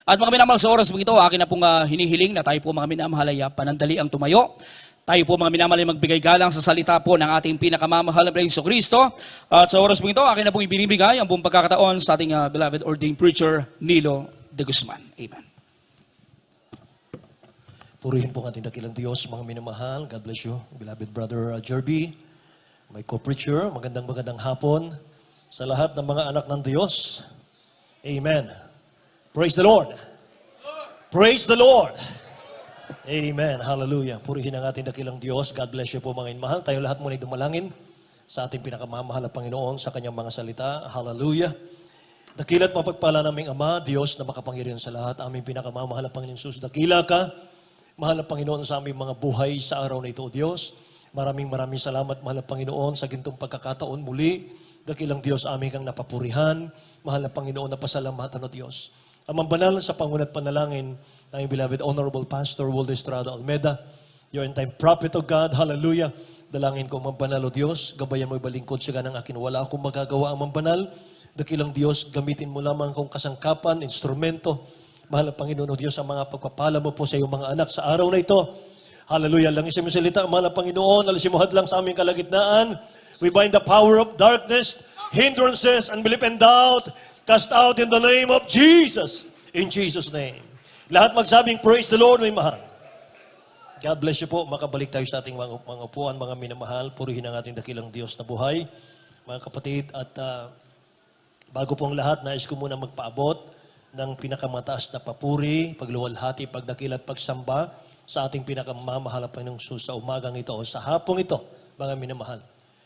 At mga minamahal, sa oras po ito, akin na pong hinihiling na tayo po mga minamahal ay panandali ang tumayo. Tayo po mga minamahal ay magbigay galang sa salita po ng ating pinakamamahal na Hesus Kristo. At sa oras po ito, akin na pong ibinibigay ang buong pagkakataon sa ating beloved ordained preacher, Nilo de Guzman. Amen. Purihin po ang ating dakilang Diyos, mga minamahal. God bless you, beloved brother Jerby, my co-preacher. Magandang hapon sa lahat ng mga anak ng Diyos. Amen. Praise the Lord. Praise the Lord. Amen. Hallelujah. Purihin ang ating dakilang Diyos. God bless you po mga inmahal. Tayo lahat muna dumalangin sa ating pinakamamahal na Panginoon sa kanyang mga salita. Hallelujah. Dakila't mapagpala naming Ama, Diyos na makapangyarihan sa lahat. Aming pinakamamahal na Panginoon Jesus. Dakila ka, mahal na Panginoon sa aming mga buhay sa araw na ito, O Diyos. Maraming salamat, mahal na Panginoon, sa gintong pagkakataon muli. Dakilang Diyos, aming kang napapurihan. Mahal na Panginoon, napasalamatan, O Diyos. Amang banal sa pangunat panalangin ng aming beloved Honorable Pastor Waldo Estrada Almeda, your end-time prophet of God, hallelujah. Dalangin ko, Amang banal, O Diyos, gabayan mo ibalingkod siya ng akin. Wala akong magagawa, Amang banal. Dakilang Diyos, gamitin mo lamang kong kasangkapan, instrumento. Mahal na Panginoon, O Diyos, ang mga pagpapala mo po sa iyong mga anak sa araw na ito. Hallelujah. Lang isang salita, mahal na Panginoon, alisin mo hadlang sa aming kalagitnaan. We bind the power of darkness, hindrances, unbelief and doubt. Cast out in the name of Jesus. In Jesus' name. Lahat magsabing, praise the Lord, may mahal. God bless you po. Makabalik tayo sa ating mga upuan, mga minamahal. Purihin ang ating dakilang Diyos na buhay. Mga kapatid, at bago pong lahat, nais ko muna magpaabot ng pinakamataas na papuri, pagluwalhati, pagdakil at pagsamba sa ating pinakamamahal na Panginoong Jesus sa umagang ito o sa hapong ito, mga minamahal.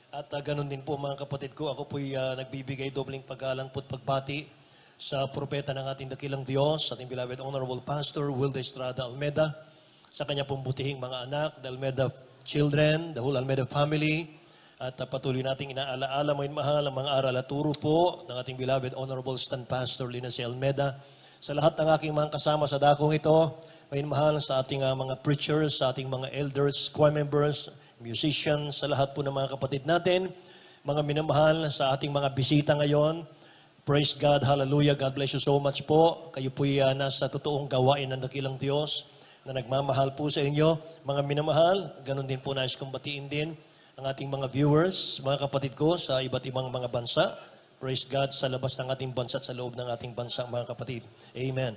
At ganun din po mga kapatid ko, ako po'y nagbibigay dobling paggalang po't pagbati sa propeta ng ating dakilang Diyos, ating beloved Honorable Pastor Waldo Estrada Almeda, sa kanya pong butihing mga anak, the Almeda children, the whole Almeda family, at patuloy nating inaalaala mo mahal ang mga aral at turo po ng ating beloved Honorable Stan Pastor Lina C. Almeda, sa lahat ng aking mga kasama sa dakong ito, may mahal sa ating mga preachers, sa ating mga elders, choir members, musicians, sa lahat po ng mga kapatid natin, mga minamahal sa ating mga bisita ngayon. Praise God, hallelujah, God bless you so much po. Kayo po'y nasa totoong gawain ng dakilang Diyos na nagmamahal po sa inyo. Mga minamahal, ganun din po nais kong batiin din ang ating mga viewers, mga kapatid ko sa iba't ibang mga bansa. Praise God, sa labas ng ating bansa at sa loob ng ating bansa, mga kapatid. Amen.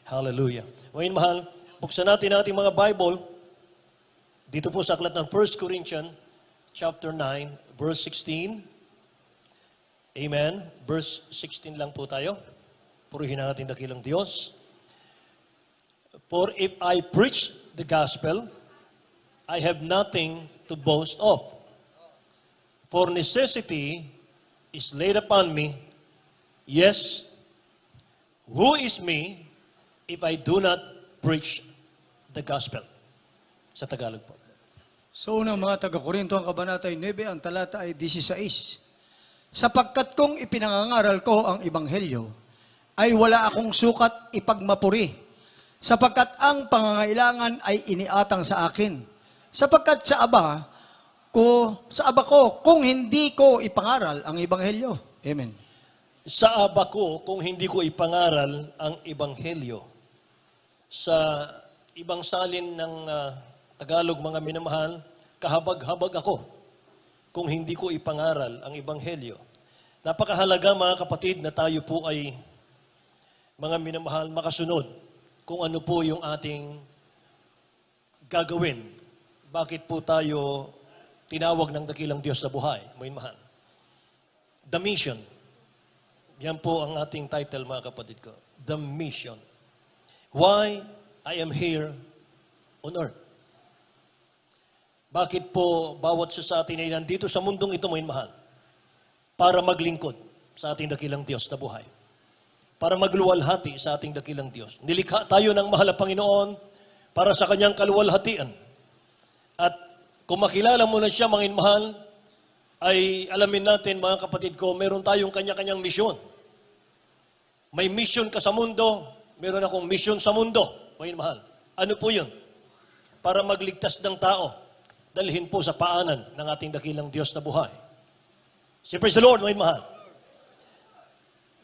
Hallelujah. Ngayon, mahal, buksan natin ang ating mga Bible. Dito po sa aklat ng 1 Corinthians, chapter 9, verse 16. Amen. Verse 16 lang po tayo. Purihin ang ating dakilang Diyos. For if I preach the gospel, I have nothing to boast of. For necessity is laid upon me. Yes, who is me if I do not preach the gospel? Sa Tagalog po. So unang mga taga-Korinto, ang kabanata 9, ang talata ay 16. Sapagkat kung ipinangangaral ko ang ebanghelyo, ay wala akong sukat ipagmapuri, sapagkat ang pangangailangan ay iniatang sa akin. Sapagkat sa aba ko, kung hindi ko ipangaral ang ebanghelyo. Amen. Sa aba ko, kung hindi ko ipangaral ang ebanghelyo. Sa ibang salin ng Tagalog, mga minamahal, kahabag-habag ako kung hindi ko ipangaral ang ebanghelyo. Napakahalaga mga kapatid na tayo po ay mga minamahal makasunod kung ano po yung ating gagawin. Bakit po tayo tinawag ng dakilang Diyos sa buhay, mga minamahal? The mission. Yan po ang ating title, mga kapatid ko. The mission. Why I am here on earth. Bakit po bawat sa atin ay nandito sa mundong ito, mga mahal? Para maglingkod sa ating dakilang Diyos na buhay. Para magluwalhati sa ating dakilang Diyos. Nilikha tayo ng mahal na Panginoon para sa kanyang kaluwalhatian. At kung makilala mo na siya, mga mahal, ay alamin natin, mga kapatid ko, meron tayong kanya-kanyang misyon. May mission ka sa mundo, meron akong mission sa mundo, mga mahal. Ano po yun? Para magligtas ng tao. Dalhin po sa paanan ng ating dakilang Diyos na buhay. Si praise the Lord, mga mahal.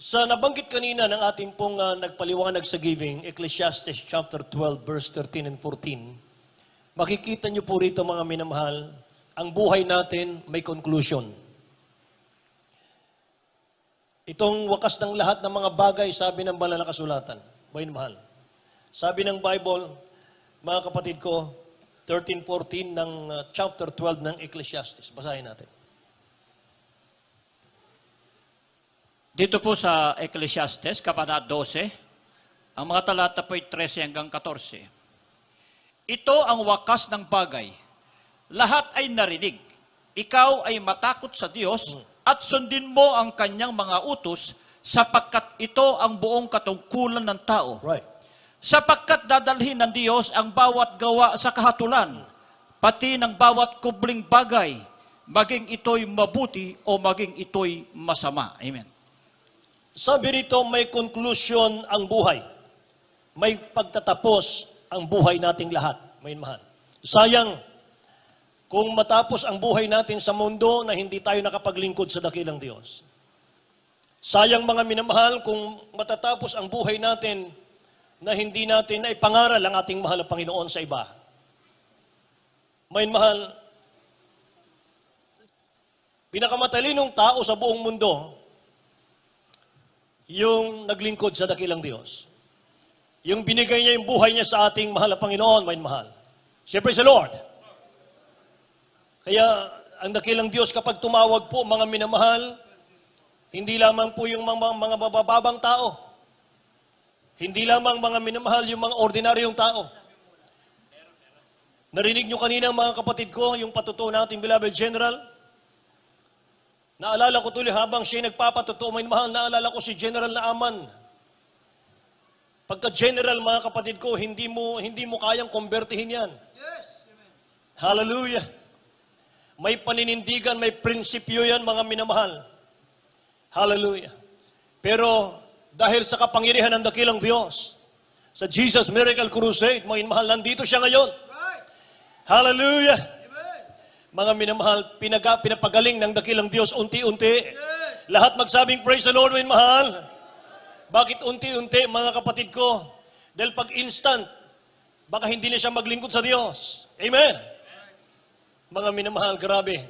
Sa nabanggit kanina ng ating pong nagpaliwanag sa giving, Ecclesiastes chapter 12, verse 13 and 14, makikita niyo po rito mga minamahal, ang buhay natin may conclusion. Itong wakas ng lahat ng mga bagay, sabi ng banal na kasulatan, mga minamahal. Sabi ng Bible, mga kapatid ko, 13-14 ng chapter 12 ng Ecclesiastes. Basahin natin. Dito po sa Ecclesiastes, Kabanata 12, ang mga talata po ay 13 hanggang 14. Ito ang wakas ng bagay. Lahat ay narinig. Ikaw ay matakot sa Diyos at sundin mo ang kanyang mga utos sapagkat ito ang buong katungkulan ng tao. Right. Sapagkat dadalhin ng Diyos ang bawat gawa sa kahatulan, pati ng bawat kubling bagay, maging ito'y mabuti o maging ito'y masama. Amen. Sabi rito, may conclusion ang buhay. May pagtatapos ang buhay nating lahat. May mahal. Sayang, kung matapos ang buhay natin sa mundo na hindi tayo nakapaglingkod sa dakilang Diyos. Sayang mga minamahal, kung matatapos ang buhay natin na hindi natin na ipangaral ang ating mahal na Panginoon sa iba. May mahal, pinakamatalinong tao sa buong mundo, yung naglingkod sa dakilang Diyos. Yung binigay niya yung buhay niya sa ating mahal na Panginoon, may mahal. Siyempre sa Lord. Kaya ang dakilang Diyos kapag tumawag po mga minamahal, hindi lamang po yung mga bababang tao. Hindi lamang mga minamahal yung mga ordinaryong tao. Narinig nyo kanina mga kapatid ko, yung patutuo natin beloved General. Naalala ko tuloy habang siya nagpapatutuo, may mahal, naalala ko si General Naaman. Pagka General, mga kapatid ko, hindi mo kayang konbertihin yan. Yes. Amen. Hallelujah. May paninindigan, may prinsipyo yan, mga minamahal. Hallelujah. Pero dahil sa kapangyarihan ng dakilang Diyos, sa Jesus Miracle Crusade, mga minamahal, nandito siya ngayon. Right. Hallelujah. Amen. Mga minamahal, pinapagaling ng dakilang Diyos unti-unti. Yes. Lahat magsabing praise the Lord, minamahal. Bakit unti-unti, mga kapatid ko? Dahil pag instant, baka hindi na siya maglingkod sa Diyos. Amen. Mga minamahal, grabe.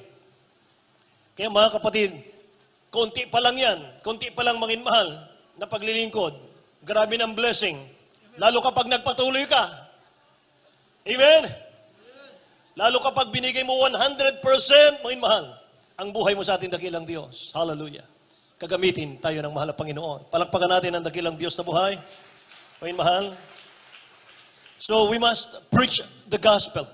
Kaya mga kapatid, konti pa lang yan, konti pa lang mga minamahal na paglilingkod. Grabe ng blessing. Lalo kapag nagpatuloy ka. Amen. Lalo kapag binigay mo 100%, mga mahal, ang buhay mo sa ating dakilang Diyos. Hallelujah. Kagamitin tayo ng mahal na Panginoon. Palakpakan natin ang dakilang Diyos na buhay. Mga mahal. So we must preach the gospel.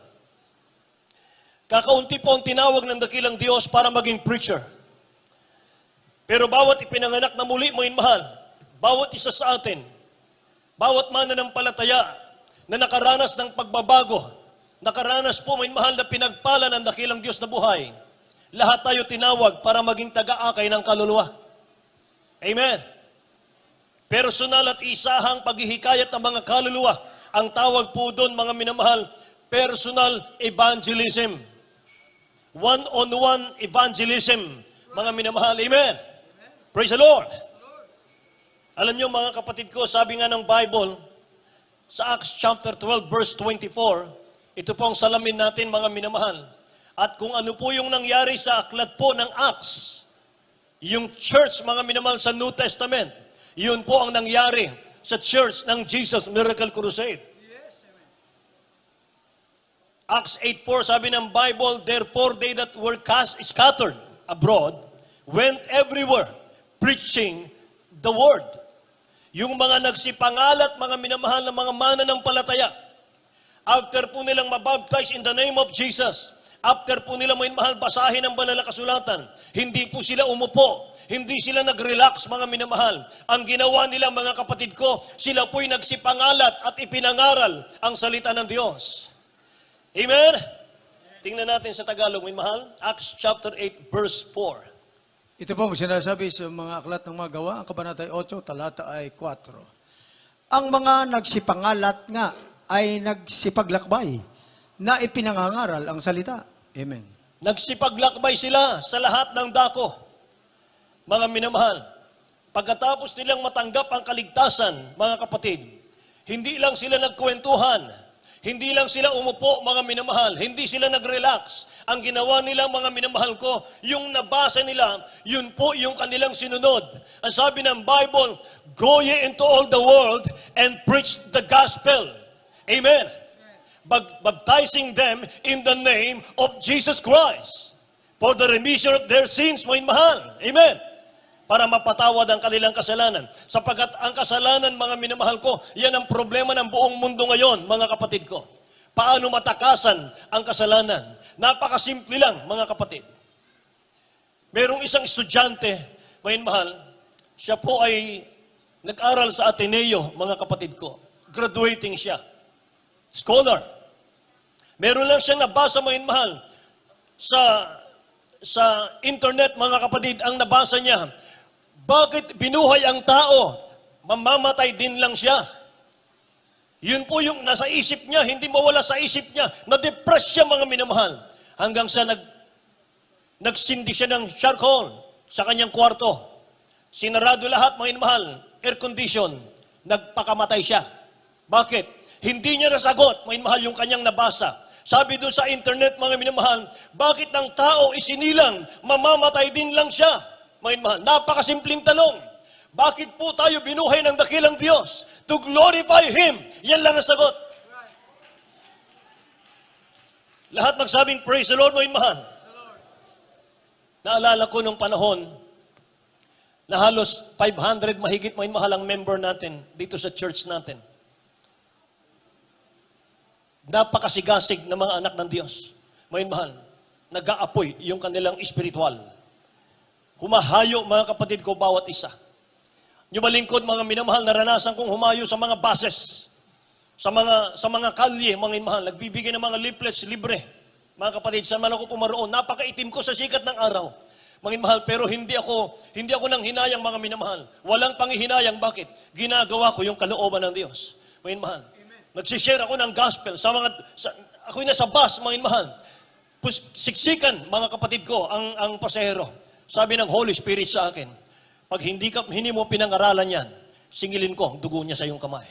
Kakaunti po ang tinawag ng dakilang Diyos para maging preacher. Pero bawat ipinanganak na muli, mga mahal, bawat isa sa atin, bawat mananampalataya na nakaranas ng pagbabago, nakaranas po, may mahal na pinagpala ng dakilang Diyos na buhay. Lahat tayo tinawag para maging taga-akay ng kaluluwa. Amen. Personal at isahang paghihikayat ng mga kaluluwa. Ang tawag po doon, mga minamahal, personal evangelism. One-on-one evangelism. Mga minamahal, amen. Praise the Lord. Alam niyo mga kapatid ko, sabi nga ng Bible, sa Acts chapter 12, verse 24, ito po ang salamin natin, mga minamahal. At kung ano po yung nangyari sa aklat po ng Acts, yung church, mga minamahal, sa New Testament, yun po ang nangyari sa church ng Jesus Miracle Crusade. Yes. Amen. Acts 8:4, sabi ng Bible, therefore they that were scattered abroad went everywhere preaching the word. Yung mga nagsipangalat, mga minamahal na mga mananampalataya, after po nilang mabaptize in the name of Jesus, after po nilang may mahal basahin ang banal na kasulatan, hindi po sila umupo, hindi sila nag-relax, mga minamahal. Ang ginawa nila, mga kapatid ko, sila po'y nagsipangalat at ipinangaral ang salita ng Diyos. Amen? Tingnan natin sa Tagalog, may mahal. Acts chapter 8, verse 4. Ito pong sinasabi sa mga aklat ng mga gawa, ang kabanata 8, talata ay 4. Ang mga nagsipangalat nga ay nagsipaglakbay na ipinangangaral ang salita. Amen. Nagsipaglakbay sila sa lahat ng dako. Mga minamahal, Pagkatapos nilang matanggap ang kaligtasan, mga kapatid, hindi lang sila nagkwentuhan, hindi lang sila umupo, mga minamahal, hindi sila nag-relax. Ang ginawa nila, mga minamahal ko, yung nabasa nila, yun po yung kanilang sinunod. Ang sabi ng Bible, go ye into all the world and preach the gospel. Amen. Baptizing them in the name of Jesus Christ for the remission of their sins, mga minamahal. Amen. Para mapatawad ang kanilang kasalanan. Sapagkat ang kasalanan, mga minamahal ko, yan ang problema ng buong mundo ngayon, mga kapatid ko. Paano matakasan ang kasalanan? Napakasimple lang, mga kapatid. Merong isang estudyante, mga minamahal, siya po ay nag-aral sa Ateneo, mga kapatid ko. Graduating siya. Scholar. Meron lang siyang nabasa, mga minamahal, sa internet, mga kapatid, ang nabasa niya, bakit binuhay ang tao? Mamamatay din lang siya. Yun po yung nasa isip niya, hindi mawala sa isip niya. Na-depress siya, mga minamahal. Hanggang sa nagsindi siya ng charcoal sa kanyang kwarto. Sinarado lahat, mga minamahal. Air condition. Nagpakamatay siya. Bakit? Hindi niya nasagot, mga minamahal, yung kanyang nabasa. Sabi doon sa internet, mga minamahal, bakit ng tao isinilang, mamamatay din lang siya? Mga minamahal, napakasimpleng tanong. Bakit po tayo binuhay ng dakilang Diyos? To glorify Him. Yan lang ang sagot. Lahat magsabing, praise the Lord, mga minamahal. Naalala ko nung panahon na halos 500 mahigit, mga minamahal, ang member natin dito sa church natin. Napakasigasig na mga anak ng Diyos. Mga minamahal, nag-aapoy yung kanilang espiritual. Humahayo, mga kapatid ko, bawat isa. Yung malingkod, mga minamahal, naranasan kong humayo sa mga buses, sa mga kalye, mga minamahal, nagbibigay ng mga leaflets libre. Mga kapatid, saan man ako pumaroon, napakaitim ko sa sikat ng araw. Mga minamahal, pero hindi ako nang hinayang, mga minamahal. Walang panghihinayang, bakit? Ginagawa ko yung kalooban ng Diyos. Mga minamahal, nagsishare ako ng gospel ako'y nasa bus, mga minamahal. Siksikan, mga kapatid ko, ang pasahero. Sabi ng Holy Spirit sa akin, pag hindi mo pinangaralan yan, singilin ko ang dugo niya sa iyong kamay.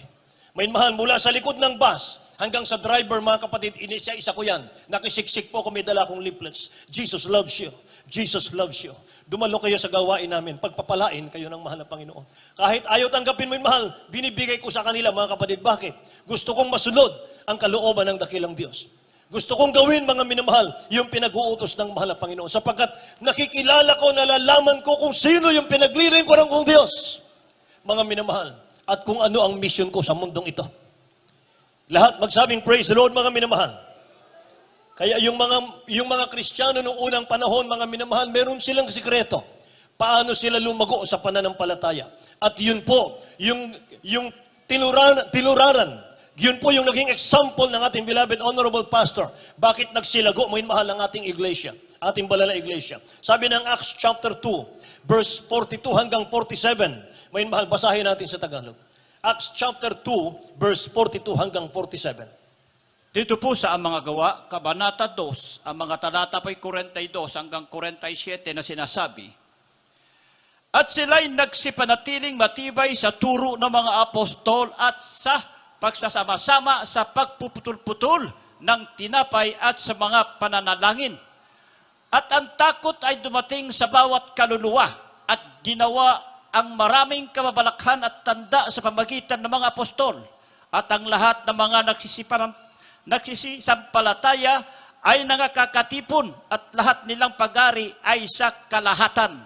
May mahal, mula sa likod ng bus hanggang sa driver, mga kapatid, isa ko yan. Nakisiksik po, may dala akong leaflets. Jesus loves you. Jesus loves you. Dumalo kayo sa gawain namin. Pagpapalain kayo ng mahal na Panginoon. Kahit ayaw tanggapin mo yung mahal, binibigay ko sa kanila, mga kapatid. Bakit? Gusto kong masunod ang kalooban ng dakilang Diyos. Gusto kong gawin, mga minamahal, yung pinag-uutos ng mahal na Panginoon. Sapagkat nakikilala ko, nalalaman ko kung sino yung pinaglilingkuran kong Diyos. Mga minamahal. At kung ano ang mission ko sa mundong ito. Lahat magsabing praise the Lord, mga minamahal. Kaya yung mga Kristiyano noong unang panahon, mga minamahal, meron silang sikreto. Paano sila lumago sa pananampalataya. At yun po, yung tinuraran. Yun po yung naging example ng ating beloved honorable pastor. Bakit nagsilago, mga mahal, ang ating iglesia, ating banal na iglesia. Sabi ng Acts chapter 2, verse 42 hanggang 47. Mga mahal, basahin natin sa Tagalog. Acts chapter 2, verse 42 hanggang 47. Dito po sa ang mga gawa, Kabanata 2, ang mga talata po'y 42 hanggang 47 na sinasabi, at sila'y nagsipanatiling matibay sa turo ng mga apostol at sa pagsasama-sama sa pagpuputol-putol ng tinapay at sa mga pananalangin. At ang takot ay dumating sa bawat kaluluwa at ginawa ang maraming kababalakhan at tanda sa pamagitan ng mga apostol. At ang lahat ng mga nagsisisampalataya ay nangakakatipon at lahat nilang pag-ari ay sa kalahatan.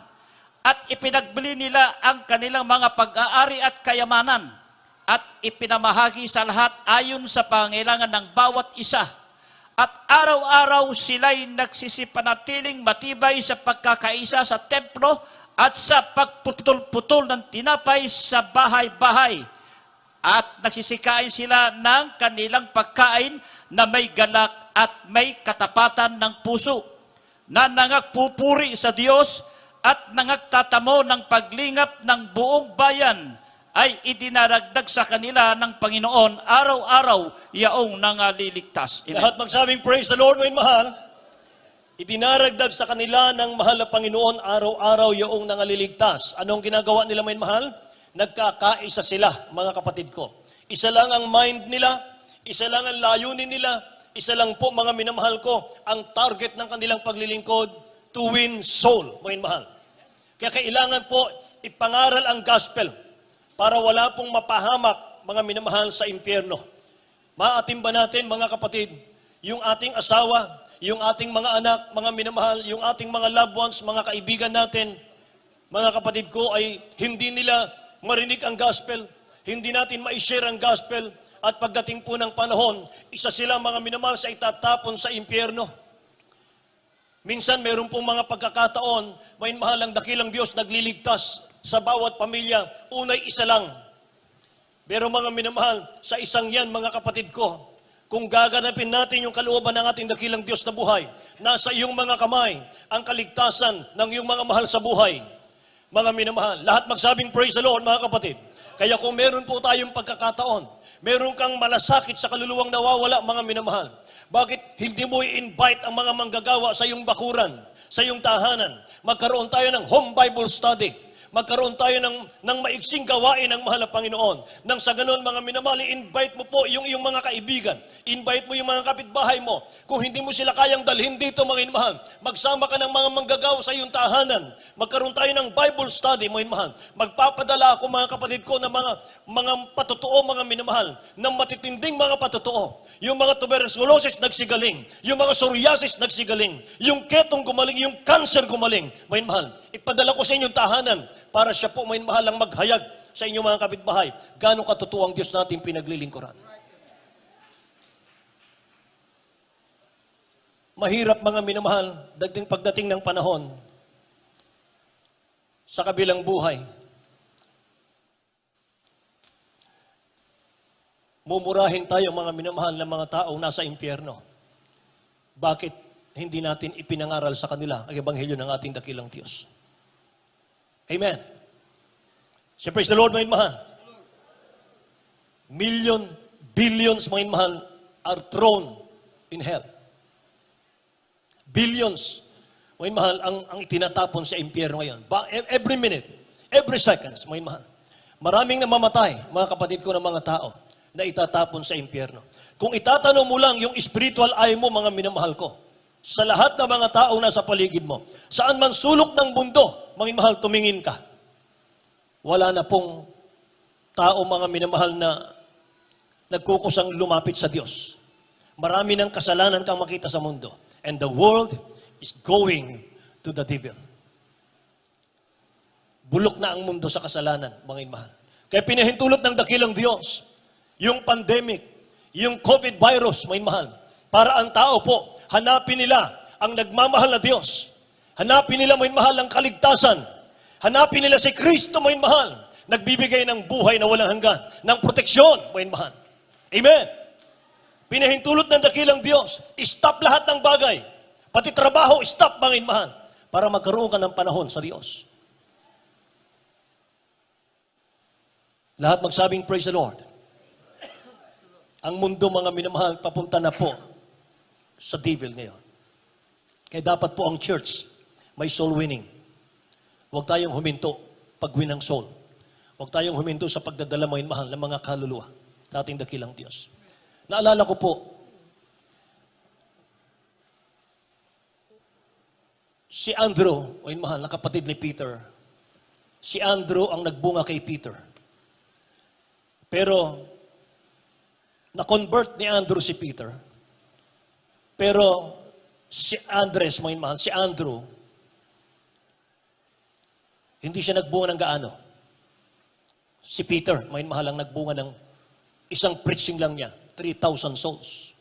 At ipinagbili nila ang kanilang mga pag-aari at kayamanan at ipinamahagi sa lahat ayon sa pangailangan ng bawat isa. At araw-araw sila'y nagsisipanatiling matibay sa pagkakaisa sa templo at sa pagputol-putol ng tinapay sa bahay-bahay. At nagsisikain sila ng kanilang pagkain na may galak at may katapatan ng puso, na nangagpupuri sa Diyos at nangagtatamo ng paglingap ng buong bayan ay idinaragdag sa kanila ng Panginoon araw-araw yaong nangaliligtas. Amen. Lahat magsabing praise the Lord, mga mahal. Idinaragdag sa kanila ng mahal na Panginoon araw-araw yung nangaliligtas. Anong ginagawa nila, may mahal? Nagkakaisa sila, mga kapatid ko. Isa lang ang mind nila, isa lang ang layunin nila, isa lang po, mga minamahal ko, ang target ng kanilang paglilingkod, to win soul, mga minamahal. Kaya kailangan po ipangaral ang gospel para wala pong mapahamak, mga minamahal, sa impyerno. Maatim ba natin, mga kapatid, yung ating asawa, yung ating mga anak, mga minamahal, yung ating mga loved ones, mga kaibigan natin, mga kapatid ko, ay hindi nila marinig ang gospel, hindi natin ma-share ang gospel, at pagdating po ng panahon, isa sila, mga minamahal, sa itatapon sa impyerno. Minsan, meron pong mga pagkakataon, may mahal ang dakilang Diyos nagliligtas sa bawat pamilya, unay isa lang. Pero mga minamahal, sa isang yan, mga kapatid ko, kung gaganapin natin yung kalooban ng ating dakilang Diyos na buhay, nasa iyong mga kamay ang kaligtasan ng iyong mga mahal sa buhay. Mga minamahal, lahat magsabing praise the Lord, mga kapatid. Kaya kung meron po tayong pagkakataon, meron kang malasakit sa kaluluwang nawawala, mga minamahal, bakit hindi mo i-invite ang mga manggagawa sa iyong bakuran, sa iyong tahanan? Magkaroon tayo ng home Bible study. Magkaroon tayo ng maiksing gawain ng mahal na Panginoon. Nang sa ganon, mga minamahal, invite mo po yung iyong mga kaibigan. Invite mo yung mga kapitbahay mo. Kung hindi mo sila kayang dalhin dito, mga minamahal, magsama ka ng mga manggagawa sa iyong tahanan. Magkaroon tayo ng Bible study, mga minamahal. Magpapadala ako, mga kapatid ko, ng mga patotoo, mga minamahal, ng matitinding mga patotoo. Yung mga tuberculosis nagsigaling, yung mga psoriasis nagsigaling, yung ketong gumaling, yung cancer gumaling, mga minamahal. Ipadala ko sa inyong tahanan para siya po, may mahal, ang maghayag sa inyong mga kapitbahay. Gano'ng katotoo ang Diyos natin pinaglilingkuran. Mahirap, mga minamahal, pagdating ng panahon sa kabilang buhay. Mumurahin tayo, mga minamahal, ng mga taong nasa impyerno. Bakit hindi natin ipinangaral sa kanila ang ebanghelyo ng ating dakilang Diyos? Amen. Say, praise the Lord, mga mahal. Billions, mga mahal, are thrown in hell. Billions, mga mahal, ang itinatapon sa impyerno ngayon. Every minute, every seconds, mga mahal. Maraming namamatay, mga kapatid ko, ng mga tao na itatapon sa impyerno. Kung itatanong mo lang yung spiritual eye mo, mga minamahal ko, sa lahat ng mga taong nasa paligid mo, saan man sulok ng mundo, mga minamahal, tumingin ka. Wala na pong tao, mga minamahal, na nagkukusang lumapit sa Diyos. Marami ng kasalanan kang makita sa mundo. And the world is going to the devil. Bulok na ang mundo sa kasalanan, mga minamahal. Kaya pinahintulot ng dakilang Diyos, yung pandemic, yung COVID virus, mga minamahal, para ang tao po, hanapin nila ang nagmamahal na Diyos. Hanapin nila, mga minamahal, ang kaligtasan. Hanapin nila si Kristo, mga minamahal, nagbibigay ng buhay na walang hanggan, ng proteksyon, mga minamahal. Amen. Pinahintulot ng dakilang Diyos, stop lahat ng bagay. Pati trabaho, stop, mga minamahal, para magkaroon ka ng panahon sa Diyos. Lahat magsabing, praise the Lord. Ang mundo, mga minamahal, papunta na po sa devil ngayon. Kaya dapat po ang church may soul winning. Huwag tayong huminto pag-win ng soul. Huwag tayong huminto sa pagdadala, mga minamahal, ng mga kaluluwa sa ating dakilang Diyos. Naalala ko po, si Andrew, mga minamahal, na kapatid ni Peter, si Andrew ang nagbunga kay Peter. Pero, na-convert ni Andrew si Peter. Pero, si Andres, mga minamahal, si Andrew, hindi siya nagbunga ng gaano. Si Peter, mga minamahal, ang nagbunga ng isang preaching lang niya, 3,000 souls.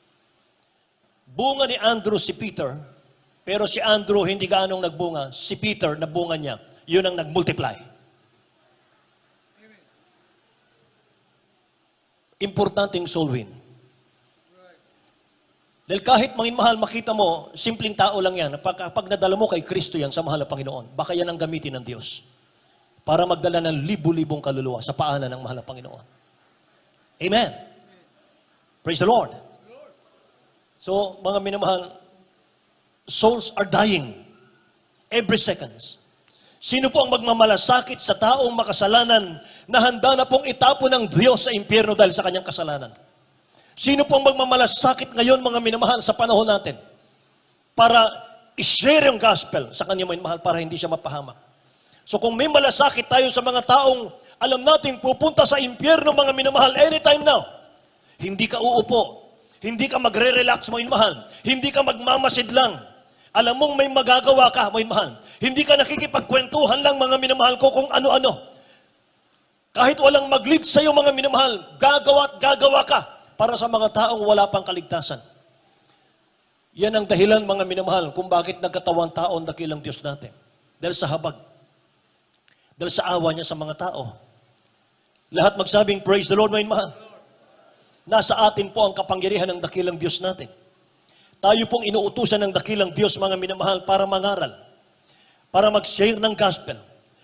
Bunga ni Andrew si Peter, pero si Andrew hindi gaanong nagbunga, si Peter, nabunga niya, yun ang nag-multiply. Importanteng soul win. Dahil kahit, mga minamahal, makita mo, simpleng tao lang yan, pag nadala mo kay Kristo yan sa mahal na Panginoon, baka yan ang gamitin ng Diyos para magdala ng libu-libong kaluluwa sa paanan ng mahal na Panginoon. Amen. Praise the Lord. So, mga minamahal, souls are dying every seconds. Sino po ang magmamalasakit sa taong makasalanan na handa na pong itapon ng Diyos sa impyerno dahil sa kanyang kasalanan? Sino po ang magmamalasakit ngayon, mga minamahal, sa panahon natin para i-share yung gospel sa kanyang minamahal para hindi siya mapahamak? So kung may malasakit tayo sa mga taong alam nating pupunta sa impyerno, mga minamahal, anytime now, hindi ka uupo, hindi ka magre-relax, mga minamahal, hindi ka magmamasid lang. Alam mong may magagawa ka, mga minamahal. Hindi ka nakikipagkwentuhan lang, mga minamahal ko, kung ano-ano. Kahit walang mag-lead sa iyo, mga minamahal, gagawa at gagawa ka para sa mga taong wala pang kaligtasan. Yan ang dahilan, mga minamahal, kung bakit nagkatawang tao ang dakilang Diyos natin. Dahil sa habag. Dahil sa awa niya sa mga tao. Lahat magsabing, praise the Lord, mga minamahal. Nasa atin po ang kapangyarihan ng dakilang Diyos natin. Tayo pong inuutusan ng dakilang Diyos, mga minamahal, para mangaral. Para mag-share ng gospel.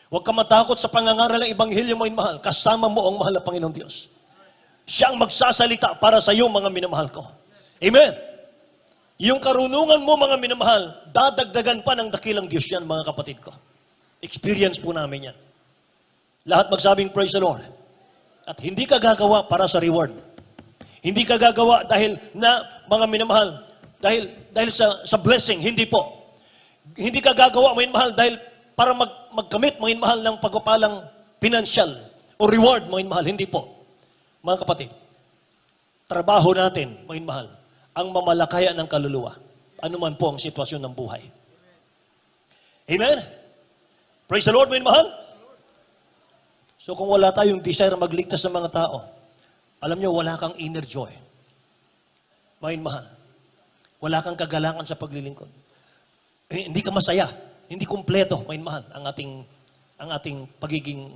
Huwag ka matakot sa pangangaral ng Ebanghelyo, mga minamahal. Kasama mo ang mahal na Panginoong Diyos. Siya ang magsasalita para sa iyo, mga minamahal ko. Amen. Yung karunungan mo, mga minamahal, dadagdagan pa ng dakilang Diyos yan, mga kapatid ko. Experience po namin yan. Lahat magsabing, praise the Lord. At hindi ka gagawa para sa reward. Hindi ka gagawa dahil na, mga minamahal, dahil sa blessing, hindi po. Hindi ka gagawa, mga minamahal, dahil para magkamit, mga minamahal, ng pagpapalang financial o reward, mga minamahal, hindi po. Mga kapatid, trabaho natin, mga minamahal, ang mamalakaya ng kaluluwa. Ano man po ang sitwasyon ng buhay. Amen? Praise the Lord, mga minamahal. So kung wala tayong desire magligtas sa mga tao, alam nyo, wala kang inner joy. Mga minamahal. Wala kang kagalangan sa paglilingkod. Hindi ka masaya. Hindi kumpleto, mga minamahal, ang ating pagiging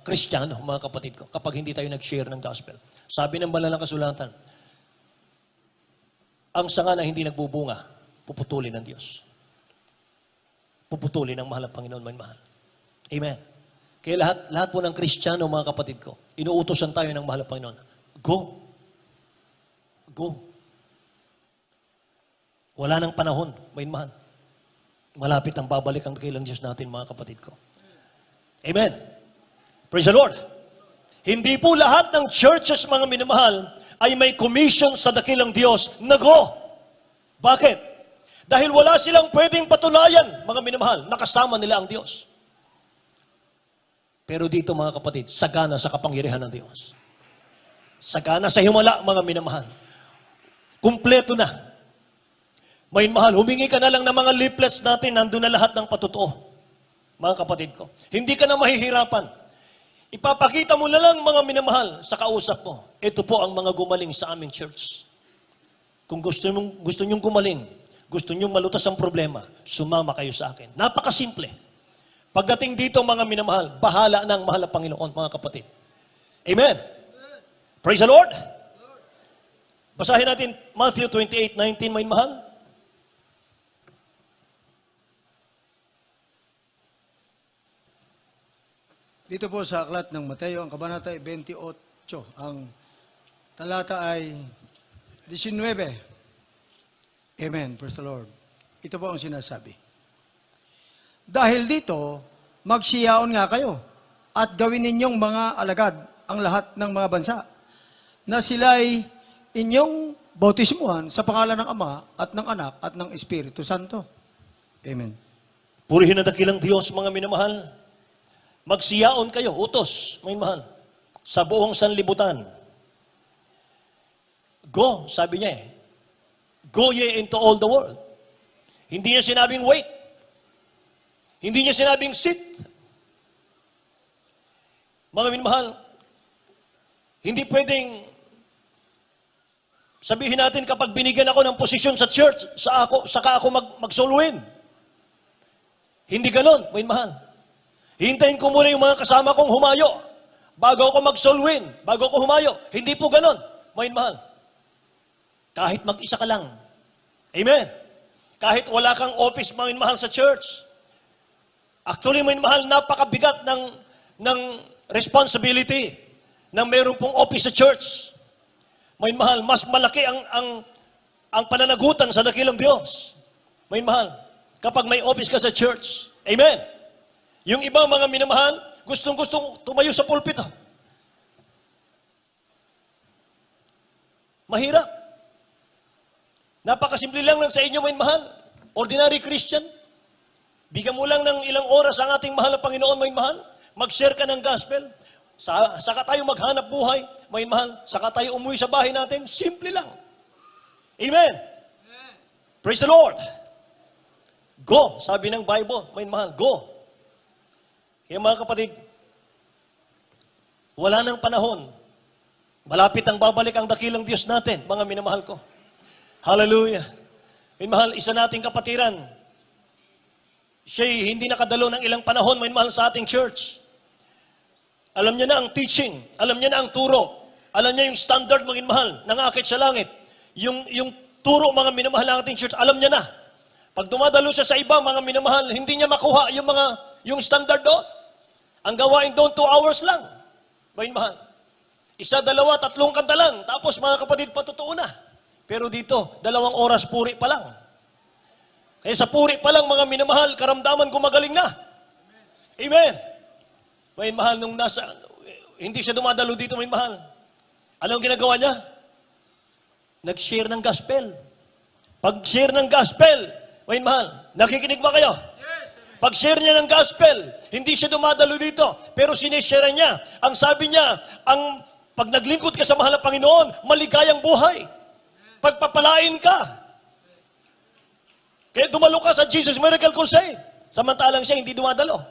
Kristiyano, mga kapatid ko, kapag hindi tayo nag-share ng gospel. Sabi ng banal na kasulatan, ang sanga na hindi nagbubunga, puputulin ng Diyos. Puputulin ng mahal ng Panginoon, mga mahal. Amen. Kaya lahat po ng Kristiyano, mga kapatid ko, inuutosan tayo ng mahal ng Panginoon. Go. Go. Wala nang panahon, mga mahal. Malapit ang babalik ang dakilang Diyos natin, mga kapatid ko. Amen. Praise the Lord. Hindi po lahat ng churches, mga minamahal, ay may commission sa dakilang Diyos na go. Bakit? Dahil wala silang pwedeng patulayan, mga minamahal, nakasama nila ang Diyos. Pero dito, mga kapatid, sagana sa kapangyarihan ng Diyos. Sagana sa himala, mga minamahal. Kumpleto na. May mahal, humingi ka na lang ng mga leaflets natin, nandun na lahat ng patotoo. Mga kapatid ko. Hindi ka na mahihirapan. Ipapakita mo na lang, mga minamahal, sa kausap mo. Ito po ang mga gumaling sa aming church. Kung gusto nyong gumaling, gusto nyong malutas ang problema, sumama kayo sa akin. Napakasimple. Pagdating dito, mga minamahal, bahala ng mahal na Panginoon, mga kapatid. Amen. Praise the Lord. Basahin natin Matthew 28:19, mga minamahal. Dito po sa aklat ng Mateo, ang kabanata ay 28. Ang talata ay 19. Amen. Praise the Lord. Ito po ang sinasabi. Dahil dito, magsiyaon nga kayo at gawin ninyong mga alagad ang lahat ng mga bansa na sila'y inyong bautismuhan sa pangalan ng Ama at ng Anak at ng Espiritu Santo. Amen. Purihin ang dakilang Diyos, mga minamahal. Magsiyaon kayo, utos, mga minamahal, sa buong sanlibutan. Go, sabi niya eh. Go ye into all the world. Hindi niya sinabing wait. Hindi niya sinabing sit. Mga minamahal, hindi pwedeng sabihin natin kapag binigyan ako ng posisyon sa church, saka ako mag-soul win. Hindi ganon, mga minamahal. Hintayin ko muna yung mga kasama kong humayo bago ako mag-soul win, bago ako humayo. Hindi po ganon, mga minamahal. Kahit mag-isa ka lang. Amen. Kahit wala kang office, mga minamahal, sa church. Actually, mga minamahal, napakabigat ng responsibility ng mayroon pong office sa church. Mga minamahal, mas malaki ang pananagutan sa dakilang Diyos. May mahal. Kapag may office ka sa church. Amen. Yung ibang mga minamahal, gustong-gustong tumayo sa pulpito. Mahirap. Napakasimple lang sa inyo, may mahal. Ordinary Christian. Bigyan mo lang ng ilang oras ang ating mahal na Panginoon, may mahal. Mag-share ka ng gospel. Saka tayo maghanap buhay, may mahal. Saka tayo umuwi sa bahay natin. Simple lang. Amen. Praise the Lord. Go, sabi ng Bible, may mahal, go. Kaya mga kapatid, wala nang panahon. Malapit ang babalik ang dakilang Diyos natin, mga minamahal ko. Hallelujah. May mahal, isa nating kapatiran. Siya'y hindi nakadalo ng ilang panahon, may mahal sa ating church. Alam niya na ang teaching, alam niya na ang turo, alam niya yung standard, mga mahal, ng akit sa langit. Yung turo, mga minamahal ng ating church, alam niya na. Pag dumadalo siya sa iba, mga minamahal, hindi niya makuha yung standard doon. Ang gawain doon, 2 hours lang. Mga mahal. 1, 2, 3 kanta lang. Tapos mga kapatid, patutuo na. Pero dito, 2 oras puri pa lang. Kaya sa puri pa lang, mga minamahal, karamdaman gumagaling na. Amen. Mga mahal, nung hindi siya dumadalo dito, mga mahal. Anong ginagawa niya? Nag-share ng gospel. Pag-share ng gospel, may mahal, nakikinig ba kayo? Yes. Pag-share niya ng gospel, hindi siya dumadalo dito, pero sinishare niya. Ang sabi niya, pag naglingkod ka sa mahal na Panginoon, maligayang buhay. Pagpapalain ka. Kaya dumalo ka sa Jesus Miracle Crusade. Samantalang siya hindi dumadalo.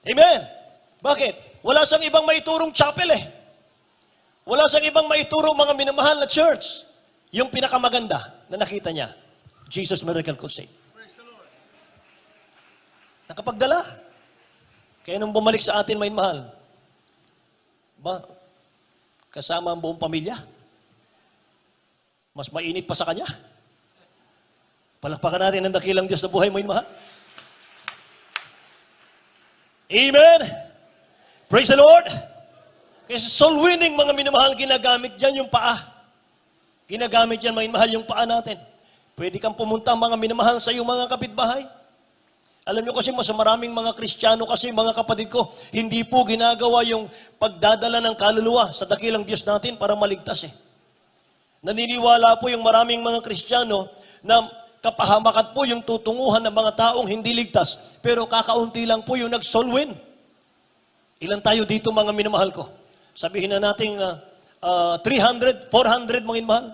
Amen. Bakit? Wala siyang ibang maiturong chapel eh. Wala siyang ibang maiturong mga minamahal na church. Yung pinakamaganda na nakita niya, Jesus Miracle Crusade. Nakapagdala. Kaya nung bumalik sa atin, may mahal, kasama ang buong pamilya, mas mainit pa sa kanya. Palakpakan natin ang dakilang Diyos na buhay, may mahal. Amen. Praise the Lord. Kasi soul winning, mga minamahal, ginagamit dyan yung paa. Ginagamit dyan, mga minamahal, yung paa natin. Pwede kang pumunta, mga minamahal, sa iyong mga kapitbahay. Alam nyo kasi, mas maraming mga Kristiyano kasi, mga kapatid ko, hindi po ginagawa yung pagdadala ng kaluluwa sa dakilang Diyos natin para maligtas eh. Naniniwala po yung maraming mga Kristiyano na kapahamakat po yung tutunguhan ng mga taong hindi ligtas, pero kakaunti lang po yung nag-soul win. Ilan tayo dito, mga minamahal ko? Sabihin na natin 300, 400, mga minamahal.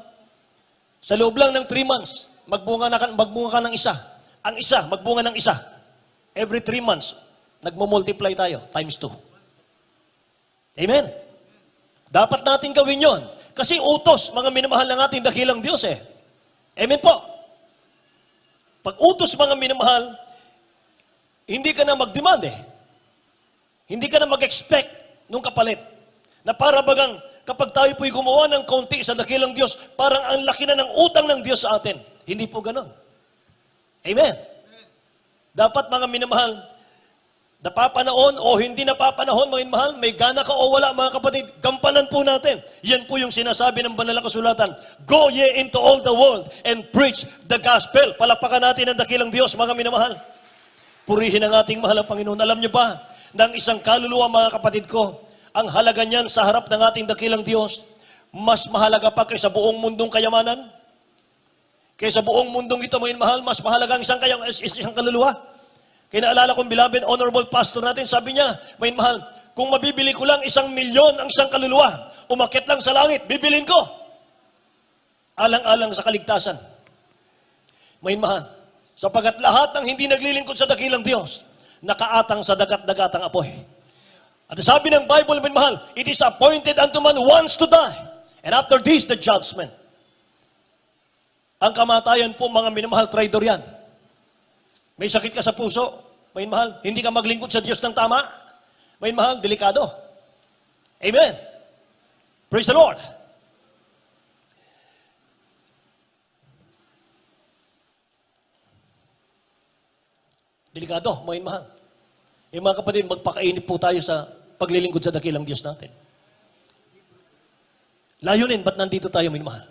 Sa loob lang ng 3 months, magbunga ka ng isa. Ang isa, magbunga ng isa. Every 3 months, nagmo-multiply tayo, times 2. Amen? Dapat natin gawin yon. Kasi utos, mga minamahal ng ating dakilang Diyos eh. Amen po. Pag utos, mga minamahal, hindi ka na mag-demand eh. Hindi ka na mag-expect nung kapalit. Na para bagang kapag tayo po'y gumawa ng kaunti sa dakilang Diyos, parang ang laki na ng utang ng Diyos sa atin. Hindi po ganon. Amen. Dapat, mga minamahal, napapanahon o hindi napapanahon, mga minamahal, may gana ka o wala, mga kapatid, gampanan po natin. Yan po yung sinasabi ng banal na kasulatan. Go ye into all the world and preach the gospel. Palapakan natin ang dakilang Diyos, mga minamahal. Purihin ang ating mahal ang Panginoon. Alam niyo ba, ng isang kaluluwa, mga kapatid ko, ang halaga niyan sa harap ng ating dakilang Diyos, mas mahalaga pa kaysa buong mundong kayamanan. Kaysa buong mundong ito, mga mahal, mas mahalaga ang isang kaluluwa. Kaya naalala kong beloved, honorable pastor natin, sabi niya, mga mahal, kung mabibili ko lang 1,000,000 ang isang kaluluwa, umakyat lang sa langit, bibilin ko. Alang-alang sa kaligtasan. Mga mahal, sapagat lahat ng hindi naglilingkod sa dakilang Diyos, nakaatang sa dagat-dagatang apoy. At sabi ng Bible, mga mahal, it is appointed unto man once to die, and after this, the judgment. Ang kamatayan po, mga minamahal, traidor yan. May sakit ka sa puso, may mahal, hindi ka maglingkod sa Diyos ng tama, may mahal, delikado. Amen. Praise the Lord. Delikado, mga mahal. Mga kapatid, magpakainip po tayo sa paglilingkod sa dakilang Diyos natin. Layunin, ba't nandito tayo, may mahal?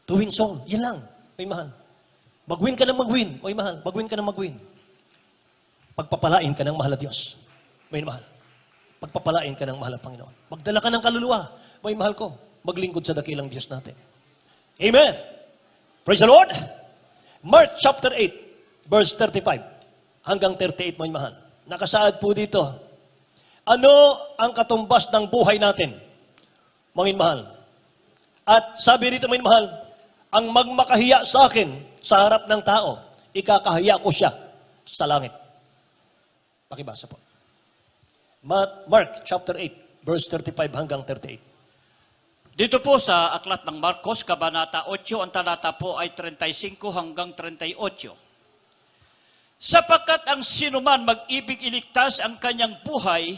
To win soul. Yan lang, may mahal. Mag-win ka ng mag-win, may mahal. Mag-win ka ng mag-win. Pagpapalain ka ng mahal na Diyos. May mahal. Pagpapalain ka ng mahal na Panginoon. Magdala ka ng kaluluwa. May mahal ko. Maglingkod sa dakilang Diyos natin. Amen. Praise the Lord. Mark chapter 8, verse 35 hanggang 38, may mahal. Nakasaad po dito. Ano ang katumbas ng buhay natin, mga mahal? At sabi rito, mga mahal, ang magmakahiya sa akin sa harap ng tao, ikakahiya ko siya sa langit. Pakibasa po. Mark chapter 8, verse 35 hanggang 38. Dito po sa Aklat ng Marcos, Kabanata 8, ang talata po ay 35 hanggang 38. Sapagkat ang sinuman mag-ibig iligtas ang kanyang buhay,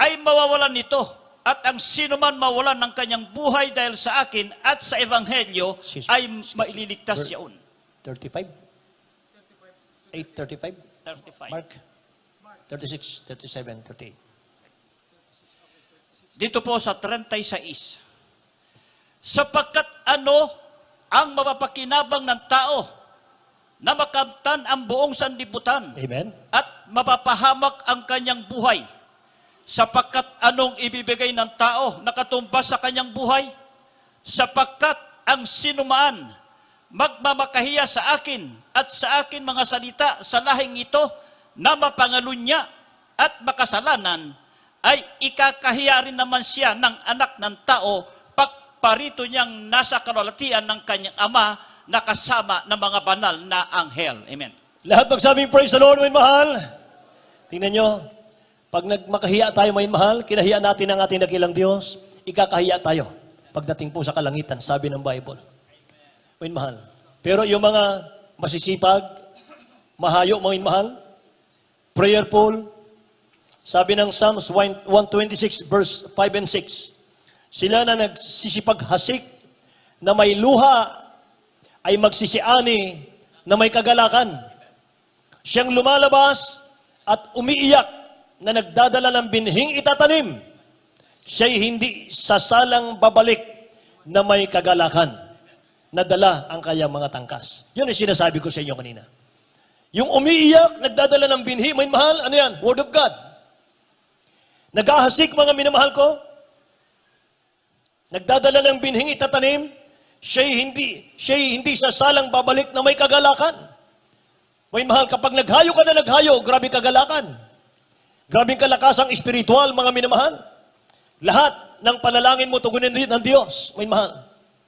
ay mawawalan nito. At ang sinuman mawalan ng kanyang buhay dahil sa akin at sa Ebanghelyo, ay maililigtas yaon. 35? 8:35? 35. Mark? 36, 37, 38. Dito po sa 36. Sapagkat ano ang mapapakinabang ng tao na makamtan ang buong sanlibutan Amen? at mapapahamak ang kanyang buhay. Sapagkat anong ibibigay ng tao na katumbas sa kanyang buhay? Sapagkat ang sinuman magmamakahiya sa akin at sa akin mga salita sa lahing ito na mapangalunya at makasalanan, ay ikakahiya rin naman siya ng anak ng tao pagparito niyang nasa kalwalatian ng kanyang ama na kasama ng mga banal na anghel. Amen. Lahat magsabing praise the Lord, may mahal. Tingnan nyo, pag nagmakahiya tayo, may mahal, kinahiya natin ang ating dakilang Diyos, ikakahiya tayo pagdating po sa kalangitan, sabi ng Bible. May mahal. Pero yung mga masisipag, mahayo, may mahal, prayerful, sabi ng Psalms 126 verse 5 and 6, sila na nagsisipaghasik na may luha ay magsisiani na may kagalakan. Siyang lumalabas at umiiyak na nagdadala ng binhing itatanim. Siya'y hindi sasalang babalik na may kagalakan. Nadala ang kanyang mga tangkas. Yun ang sinasabi ko sa inyo kanina. Yung umiiyak, nagdadala ng binhi, may mahal, ano yan? Word of God. Nag-ahasik, mga minamahal ko. Nagdadala ng binhing itatanim. Siya'y hindi sasalang babalik na may kagalakan. May mahal, kapag naghayo ka na naghayo, grabe kagalakan. Grabing kalakasang espiritual, mga minamahal. Lahat ng panalangin mo tugunin ng Diyos, may mahal.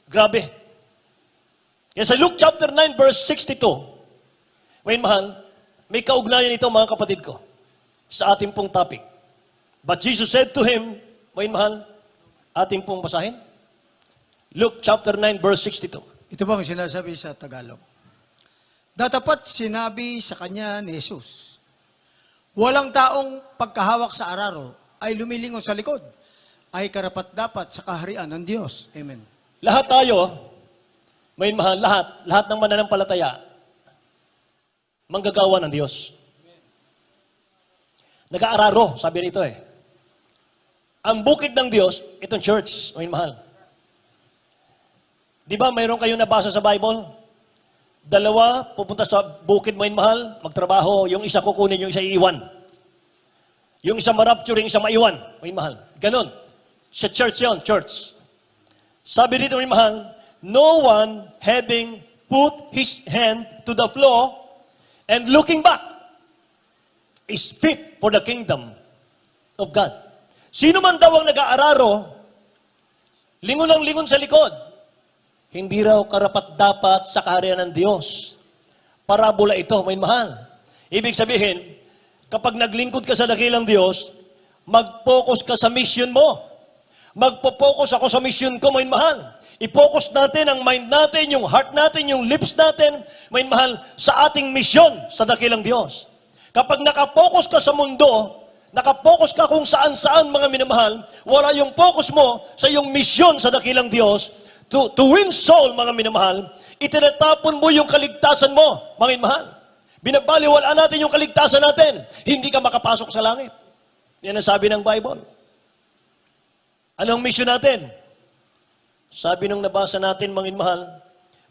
Grabe. Kaya sa Luke chapter 9, verse 62, may mahal, may kaugnayan ito, mga kapatid ko, sa ating pong topic. But Jesus said to him, may mahal, ating pong basahin. Luke chapter 9, verse 62. Ito bang sinasabi sa Tagalog? Datapat sinabi sa kanya ni Jesus, walang taong pagkahawak sa araro ay lumilingon sa likod, ay karapat-dapat sa kaharian ng Diyos. Amen. Lahat tayo, may mahal, lahat ng mananampalataya, manggagawa ng Diyos. Nag-aararo, sabi rito eh. Ang bukid ng Diyos, itong church, may mahal. Di ba mayroon kayong nabasa sa Bible? Dalawa, pupunta sa bukid mo mahal, magtrabaho, yung isa kukunin, yung isa iiwan. Yung isa marapture, yung isa maiwan, may mahal. Ganon. Sa church yon, church. Sabi dito, may mahal, no one having put his hand to the floor and looking back is fit for the kingdom of God. Sino man daw ang nag-aararo, lingon ang lingon sa likod, hindi raw karapat-dapat sa kaharian ng Diyos. Parabola ito, may mahal. Ibig sabihin, kapag naglingkod ka sa dakilang Diyos, mag-focus ka sa mission mo. Magpo-focus ako sa mission ko, may mahal. I-focus natin ang mind natin, yung heart natin, yung lips natin, may mahal, sa ating mission sa dakilang Diyos. Kapag nakapokus ka sa mundo, nakapokus ka kung saan-saan, mga minamahal, wala yung focus mo sa yung mission sa dakilang Diyos, to win soul, mga minamahal, itinatapon mo yung kaligtasan mo, mga minamahal. Binabaliwala natin yung kaligtasan natin. Hindi ka makapasok sa langit. Yan ang sabi ng Bible. Anong mission natin? Sabi nung nabasa natin, mga minamahal,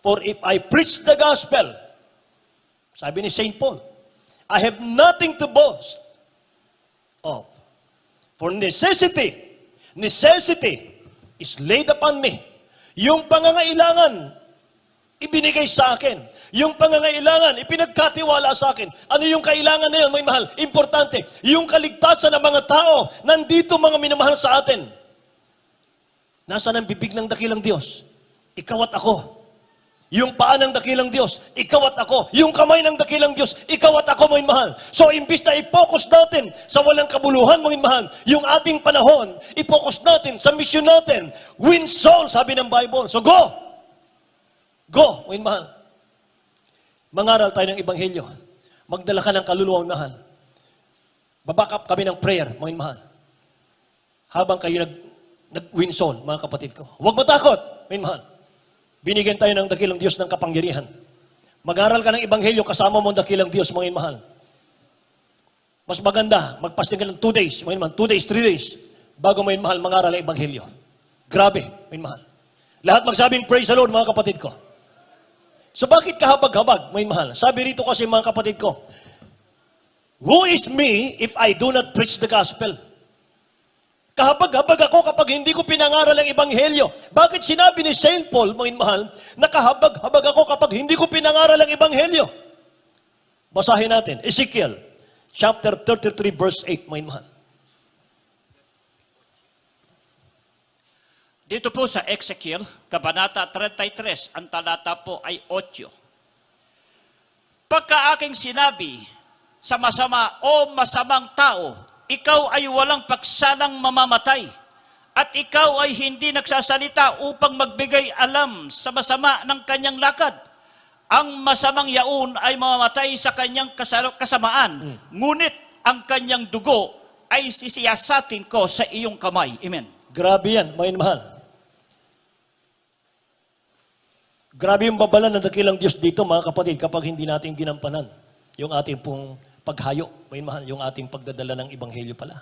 for if I preach the gospel, Sabi ni St. Paul, I have nothing to boast of. For necessity is laid upon me. Yung pangangailangan, ibinigay sa akin. Yung pangangailangan, ipinagkatiwala sa akin. Ano yung kailangan na yun, may mahal? Importante. Yung kaligtasan ng mga tao, nandito mga minamahal sa atin. Nasaan ang bibig ng dakilang Diyos? Ikaw at ako. Yung paa ng dakilang Diyos, ikaw at ako. Yung kamay ng dakilang Diyos, ikaw at ako, mga mahal. So, imbis na i-focus natin sa walang kabuluhan, mga mahal, yung ating panahon, i-focus natin sa mission natin. Win soul, sabi ng Bible. So, go! Go, mga mahal. Mangaral tayo ng Ebanghelyo. Magdala ka ng kaluluwa, mga mahal. Babakap kami ng prayer, mga mahal. Habang kayo nag-win soul, mga kapatid ko. Huwag matakot, mga mahal. Binigyan tayo ng dakilang Diyos ng kapangyarihan. Mag-aral ka ng Ebanghelyo, kasama mo ang dakilang Diyos, mga mahal. Mas maganda, magpasting ka ng 2 days, mga mahal, 2 days, 3 days, bago mga mahal, mag-aral ng Ebanghelyo. Grabe, mga mahal. Lahat magsabing, praise the Lord, mga kapatid ko. So bakit kahabag-habag, mga mahal? Sabi rito kasi, mga kapatid ko, who is me if I do not preach the gospel? Kahabag-habag ako kapag hindi ko pinangaral ang Ebanghelyo. Bakit sinabi ni St. Paul, mga mahal, na kahabag-habag ako kapag hindi ko pinangaral ang Ebanghelyo? Basahin natin. Ezekiel, chapter 33, verse 8, mga mahal. Dito po sa Ezekiel, Kabanata 33, ang talata po ay 8. Pagka aking sinabi sa masama o masamang tao, ikaw ay walang pagsalang mamamatay, at ikaw ay hindi nagsasalita upang magbigay alam sa masama ng kanyang lakad. Ang masamang yaon ay mamamatay sa kanyang kasamaan, ngunit ang kanyang dugo ay sisiyasatin ko sa iyong kamay. Amen. Grabe yan, mga mahal. Grabe yung babala ng dakilang Diyos dito, mga kapatid, kapag hindi natin ginampanan yung ating pong paghayo, may mahal, yung ating pagdadala ng Ebanghelyo pala.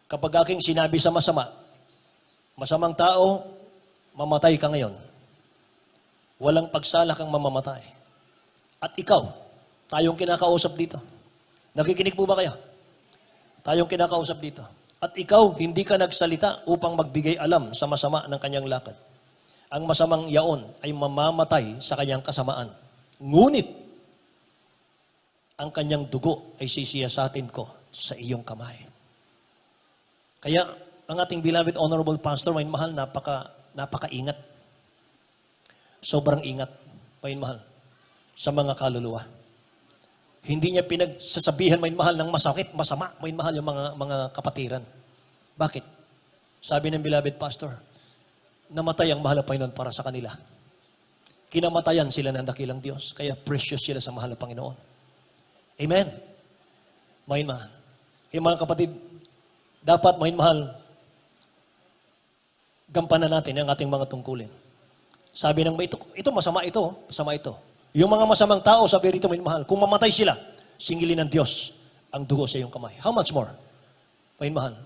Kapag aking sinabi sa masamang tao, mamatay ka ngayon. Walang pagsala kang mamamatay. At ikaw, tayong kinakausap dito. Nakikinig po ba kayo? Tayong kinakausap dito. At ikaw, hindi ka nagsalita upang magbigay alam sa masama ng kanyang lakad. Ang masamang yaon ay mamamatay sa kanyang kasamaan. Ngunit, ang kanyang dugo ay sisiyasatin ko sa iyong kamay. Kaya, ang ating beloved honorable pastor, may mahal, napaka-ingat. Sobrang ingat, may mahal, sa mga kaluluwa. Hindi niya pinagsasabihan, may mahal, ng masakit, masama, may mahal, yung mga kapatiran. Bakit? Sabi ng beloved pastor, namatay ang mahal na Panginoon para sa kanila. Kinamatayan sila ng dakilang Diyos, kaya precious sila sa mahal na Panginoon. Amen. Mahin mahal. Kaya mga kapatid, dapat mahin mahal, gampanan natin ang ating mga tungkulin. Sabi ng ito masama ito. Yung mga masamang tao, sabi rito mahin mahal, kung mamatay sila, singilin ng Diyos ang dugo sa iyong kamay. How much more? Mahin mahal.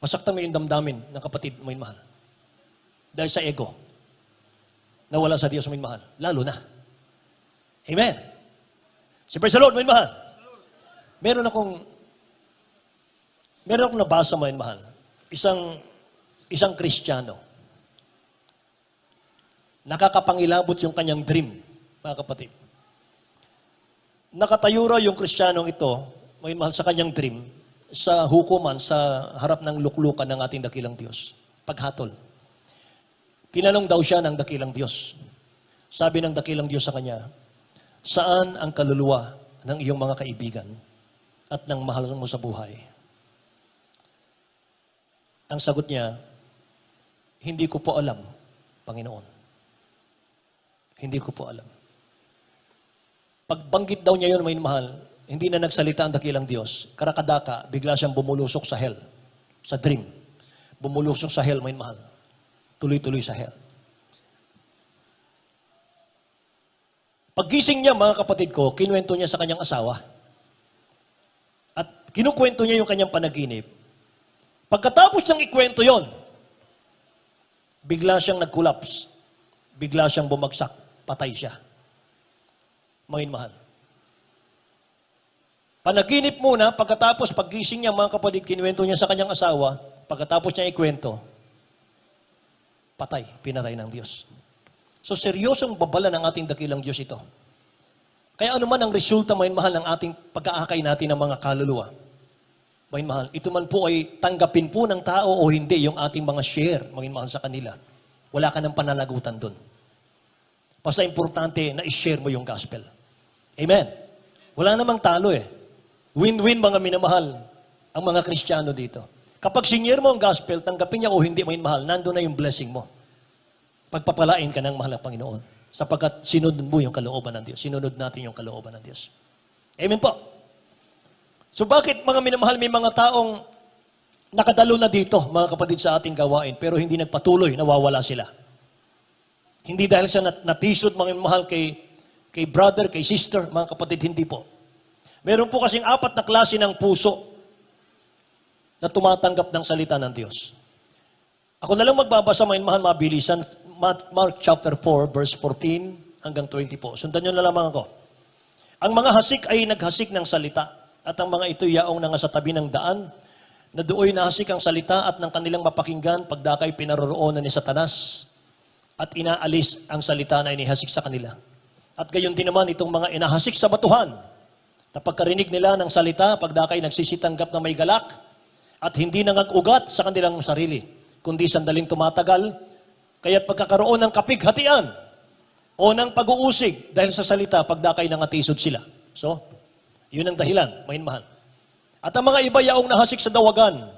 Masaktan mo yung damdamin ng kapatid mahin mahal. Dahil sa ego, nawala sa Diyos mahin mahal. Lalo na. Amen. Si praise the Lord, mahin mahal. Meron akong nabasa, mahin mahal. Isang Kristiyano. Nakakapangilabot yung kanyang dream, mga kapatid. Nakatayo raw yung Kristiyanong ito, mahin mahal, sa kanyang dream, sa hukuman, sa harap ng luklukan ng ating dakilang Diyos. Paghatol. Tinanong daw siya ng dakilang Diyos. Sabi ng dakilang Diyos sa kanya, saan ang kaluluwa ng iyong mga kaibigan at ng mahal mo sa buhay? Ang sagot niya, hindi ko po alam, Panginoon. Hindi ko po alam. Pagbanggit daw niya yun, may mahal, hindi na nagsalita ang dakilang Diyos. Karakadaka, bigla siyang bumulusok sa hell, sa dream. Bumulusok sa hell, may mahal. Tuloy-tuloy sa hell. Paggising niya, mga kapatid ko, kinuwento niya sa kanyang asawa. At kinukwento niya yung kanyang panaginip. Pagkatapos niyang ikwento yon, bigla siyang nag-collapse. Bigla siyang bumagsak. Patay siya. Mga mahal. Panaginip muna, pagkatapos paggising niya, mga kapatid, kinuwento niya sa kanyang asawa, pagkatapos niya ikwento, patay, pinatay ng Diyos. So seryosong babala ng ating dakilang Diyos ito. Kaya ano man ang resulta, may mahal, ng ating pagkaakay natin ng mga kaluluwa. May mahal, ito man po ay tanggapin po ng tao o hindi yung ating mga share, may mahal sa kanila. Wala ka ng pananagutan doon. Basta importante na i-share mo yung gospel. Amen. Wala namang talo eh. Win-win mga minamahal ang mga Kristiyano dito. Kapag sinyer mo ang gospel, tanggapin niya o hindi, may mahal, nandun na yung blessing mo. Pagpapalain ka ng mahal ng Panginoon. Sapagkat sinunod mo yung kalooban ng Diyos. Sinunod natin yung kalooban ng Diyos. Amen po. So bakit mga minamahal, may mga taong nakadalo na dito, mga kapatid, sa ating gawain, pero hindi nagpatuloy, nawawala sila. Hindi dahil sa natisod, mga minamahal, kay brother, kay sister, mga kapatid, hindi po. Meron po kasing 4 na klase ng puso na tumatanggap ng salita ng Diyos. Ako na lang magbabasa, mga minamahal, mabilisan, Mark chapter 4, verse 14 hanggang 20 po. Sundan nyo na lamang ako. Ang mga hasik ay naghasik ng salita, at ang mga ito yaong nanga sa tabi ng daan, na dooy nahasik ang salita at ng kanilang mapakinggan, pagdakay pinaroroonan ni Satanas, at inaalis ang salita na inihasik sa kanila. At gayon din naman itong mga inahasik sa batuhan, na pagkarinig nila ng salita, pagdakay nagsisitanggap na may galak, at hindi nangag-ugat sa kanilang sarili, kundi sandaling tumatagal, kaya't pagkakaroon ng kapighatian o ng pag-uusig dahil sa salita, pagdakay nangatisod sila. So, yun ang dahilan, may mahal. At ang mga iba yaong nahasik sa dawagan,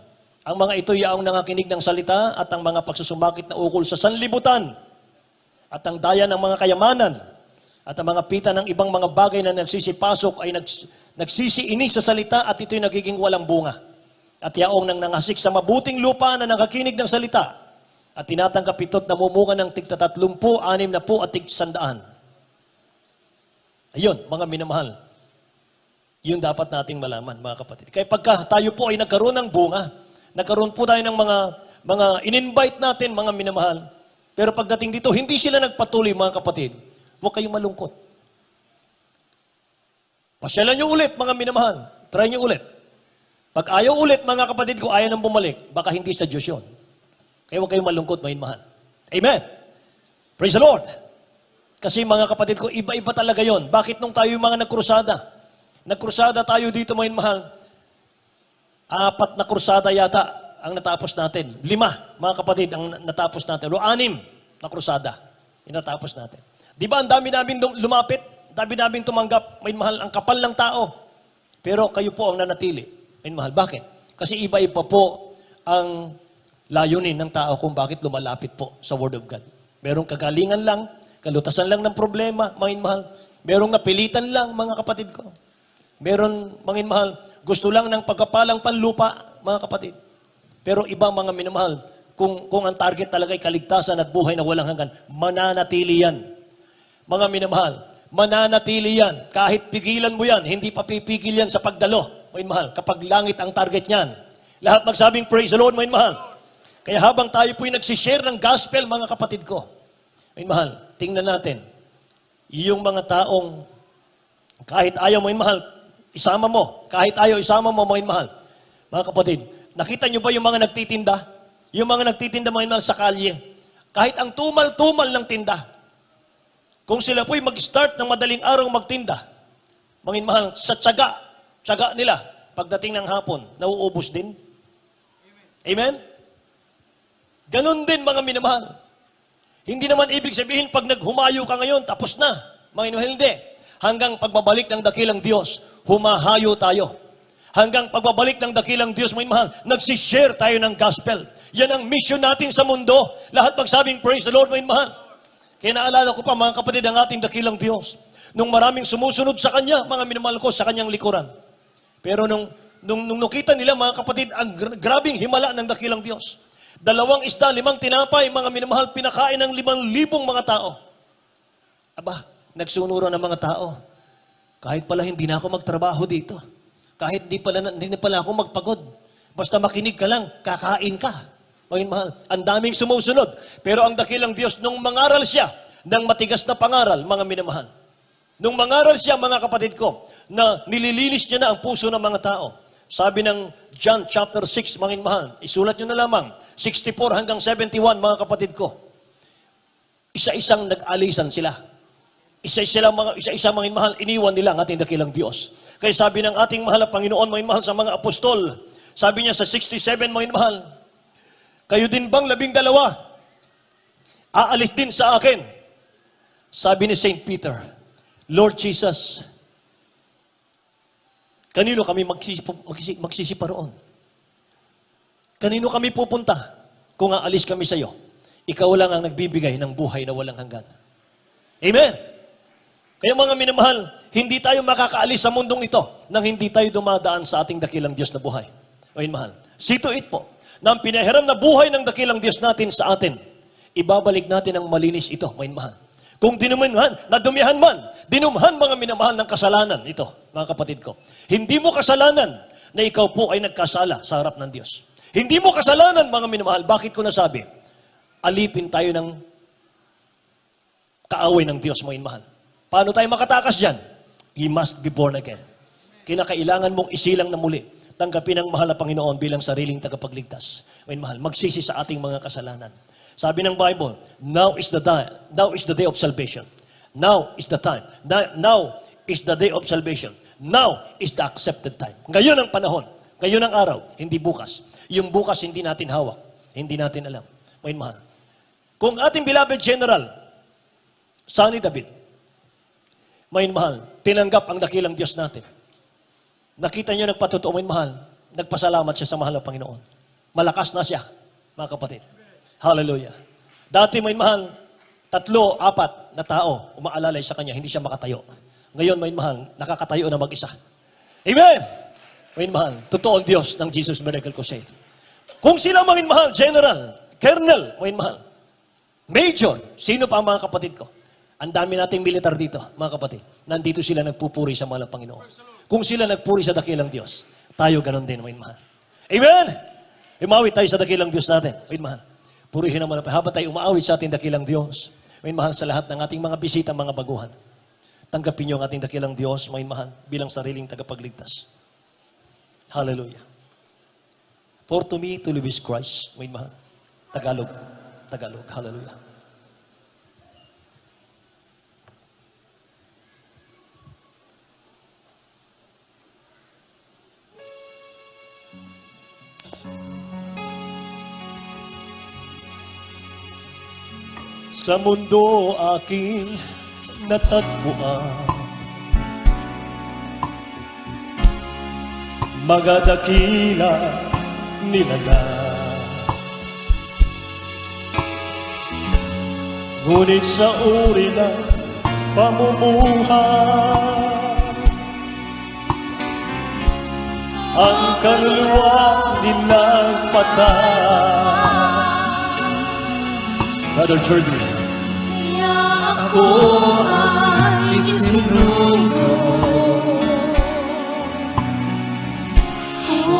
ang mga ito yaong nangakinig ng salita at ang mga pagsusumakit na ukol sa sanlibutan, at ang daya ng mga kayamanan, at ang mga pita ng ibang mga bagay na nagsisipasok ay nagsisiinis sa salita at ito'y nagiging walang bunga. At yaong nang nangasik sa mabuting lupa na nakakinig ng salita at tinatanggap ito't namumunga ng tig-30, 60 at tig-100. Ayun, mga minamahal. Yun dapat nating malaman, mga kapatid. Kaya pagka tayo po ay nagkaroon ng bunga, nagkaroon po tayo ng mga in-invite natin, mga minamahal. Pero pagdating dito, hindi sila nagpatuloy, mga kapatid. Huwag kayong malungkot. Pasyalan nyo ulit, mga minamahal. Try nyo ulit. Pag ayaw ulit, mga kapatid, kung ayaw nang bumalik, baka hindi sa Diyos yun. Kaya huwag kayong malungkot, mga mahal. Amen. Praise the Lord. Kasi mga kapatid ko, iba-iba talaga yon. Bakit nung tayo yung mga nagkrusada? Nagkrusada tayo dito, mga mahal. 4 na krusada yata ang natapos natin. 5, mga kapatid, ang natapos natin. O 6 na krusada. Yung natapos natin. Di ba, ang dami namin lumapit, dami namin tumanggap, may mahal, ang kapal ng tao. Pero kayo po ang nanatili, may mahal. Bakit? Kasi iba-iba po ang layunin ng tao kung bakit lumalapit po sa Word of God. Merong kagalingan lang, kalutasan lang ng problema, mga mahal. Merong napilitan lang, mga kapatid ko. Meron, mga mahal, gusto lang ng pagkapalang panlupa, mga kapatid. Pero ibang mga minamahal, kung ang target talaga ay kaligtasan at buhay na walang hanggan, mananatili yan. Mga minamahal, mananatili yan. Kahit pigilan mo yan, hindi pa pipigil yan sa pagdalo, mga mahal, kapag langit ang target niyan. Lahat magsabing praise the Lord, mga mahal. Kaya habang tayo po'y nagsishare ng gospel, mga kapatid ko, mga mahal, tingnan natin, yung mga taong kahit ayaw, mga mahal, isama mo. Kahit ayaw, isama mo, mga mahal. Mga kapatid, nakita nyo ba yung mga nagtitinda? Yung mga nagtitinda, mga mahal, sa kalye. Kahit ang tumal-tumal ng tinda, kung sila po'y mag-start ng madaling araw magtinda, mga mahal, sa tiyaga nila, pagdating ng hapon, nauubos din. Amen? Ganon din, mga minamahal. Hindi naman ibig sabihin, pag naghumayo ka ngayon, tapos na. Mga minamahal, hindi. Hanggang pagbabalik ng dakilang Diyos, humahayo tayo. Hanggang pagbabalik ng dakilang Diyos, mga minamahal, nagsishare tayo ng gospel. Yan ang mission natin sa mundo. Lahat magsabing, praise the Lord, mga minamahal. Kaya naalala ko pa, mga kapatid, ang ating dakilang Diyos. Nung maraming sumusunod sa Kanya, mga minamahal ko, sa Kanyang likuran. Pero nung nakita nila, mga kapatid, ang grabing himala ng dakilang Diyos. 2 isda, 5 tinapay, mga minamahal, pinakain ng 5,000 mga tao. Aba, nagsunuran ng mga tao. Kahit pala hindi na ako magtrabaho dito. Kahit hindi pala ako magpagod. Basta makinig ka lang, kakain ka. Mga mahal, ang daming sumusunod. Pero ang dakilang Diyos, nung mangaral siya ng matigas na pangaral, mga minamahal. Nung mangaral siya, mga kapatid ko, na nililinis niya na ang puso ng mga tao. Sabi ng John chapter 6, mga mahal, isulat nyo na lamang, 64 hanggang 71, mga kapatid ko. Isa-isang nag-alisan sila. Isa-isang mga mahal, iniwan nila ang ating dakilang Diyos. Kaya sabi ng ating mahal na Panginoon, mga mahal, sa mga apostol, sabi niya sa 67, mga mahal, kayo din bang 12? Aalis din sa akin. Sabi ni St. Peter, Lord Jesus, kanino kami magsisipa roon? Kanino kami pupunta kung aalis kami sa iyo? Ikaw lang ang nagbibigay ng buhay na walang hanggan. Amen? Kaya mga minamahal, hindi tayo makakaalis sa mundong ito nang hindi tayo dumadaan sa ating dakilang Diyos na buhay. Mga mahal, see to it po, na ang pinahiram na buhay ng dakilang Diyos natin sa atin, ibabalik natin ang malinis ito, mga mahal. Kung dinumihan, nadumihan man, dinumhan mga minamahal ng kasalanan, ito, mga kapatid ko. Hindi mo kasalanan na ikaw po ay nagkasala sa harap ng Diyos. Hindi mo kasalanan, mga minamahal. Bakit ko nasabi? Alipin tayo ng kaaway ng Diyos, mga minamahal. Paano tayo makatakas dyan? We must be born again. Kinakailangan mong isilang na muli. Tanggapin ang mahal na Panginoon bilang sariling tagapagligtas. Mga minamahal, magsisi sa ating mga kasalanan. Sabi ng Bible, now is the day of salvation. Now is the time. Now is the day of salvation. Now is the accepted time. Ngayon ang panahon. Ngayon ang araw. Hindi bukas. Yung bukas hindi natin hawak. Hindi natin alam. May mahal. Kung ating beloved General, Sonny David, may mahal, tinanggap ang dakilang Diyos natin. Nakita niyo nagpatotoo, may mahal, nagpasalamat siya sa mahal na Panginoon. Malakas na siya, mga kapatid. Hallelujah. Dati may mahal, 3, 4 na tao umaalalay sa kanya, hindi siya makatayo. Ngayon may mahal, nakakatayo na mag-isa. Amen! May mahal, totoo ang Diyos ng Jesus Miracle Crusade. Kung sila may mahal, General, Colonel, may mahal, Major, sino pa ang mga kapatid ko? Ang dami nating militar dito, mga kapatid. Nandito sila nagpupuri sa mahal ng Panginoon. Kung sila nagpuri sa dakilang Diyos, tayo ganon din, may mahal. Amen! Umawit tayo sa dakilang Diyos natin, may mahal. Purihin naman ang habang tayo umaawit sa ating dakilang Diyos. May mahal sa lahat ng ating mga bisita, mga baguhan. Tanggapin niyo ang ating dakilang Diyos, may mahal, bilang sariling tagapagligtas. Hallelujah. For to me, to live is Christ, may mahal. Tagalog. Hallelujah. Sa mundo aking natagpuan, mga dakila nilalang. Ngunit sa uri ng pamumuhay, ang kaluluwa nilang patay. Brother Jordan, ako ay sinunod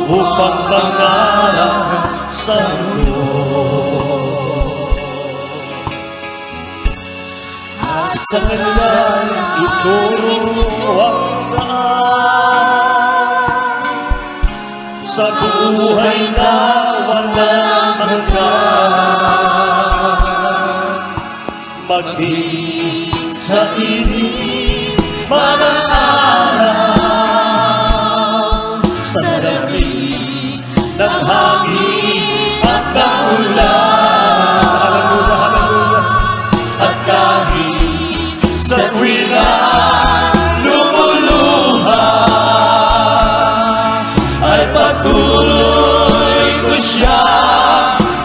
upang mangarap sa mundo. Sa kanilang ituro ang daan sa buhay na walang hanggan. Maging sa inig mananaw sa lamig ng hangin at ng ulan. Hallelujah, hallelujah. At kahit sa tuwina lumuluha ay patuloy ko siya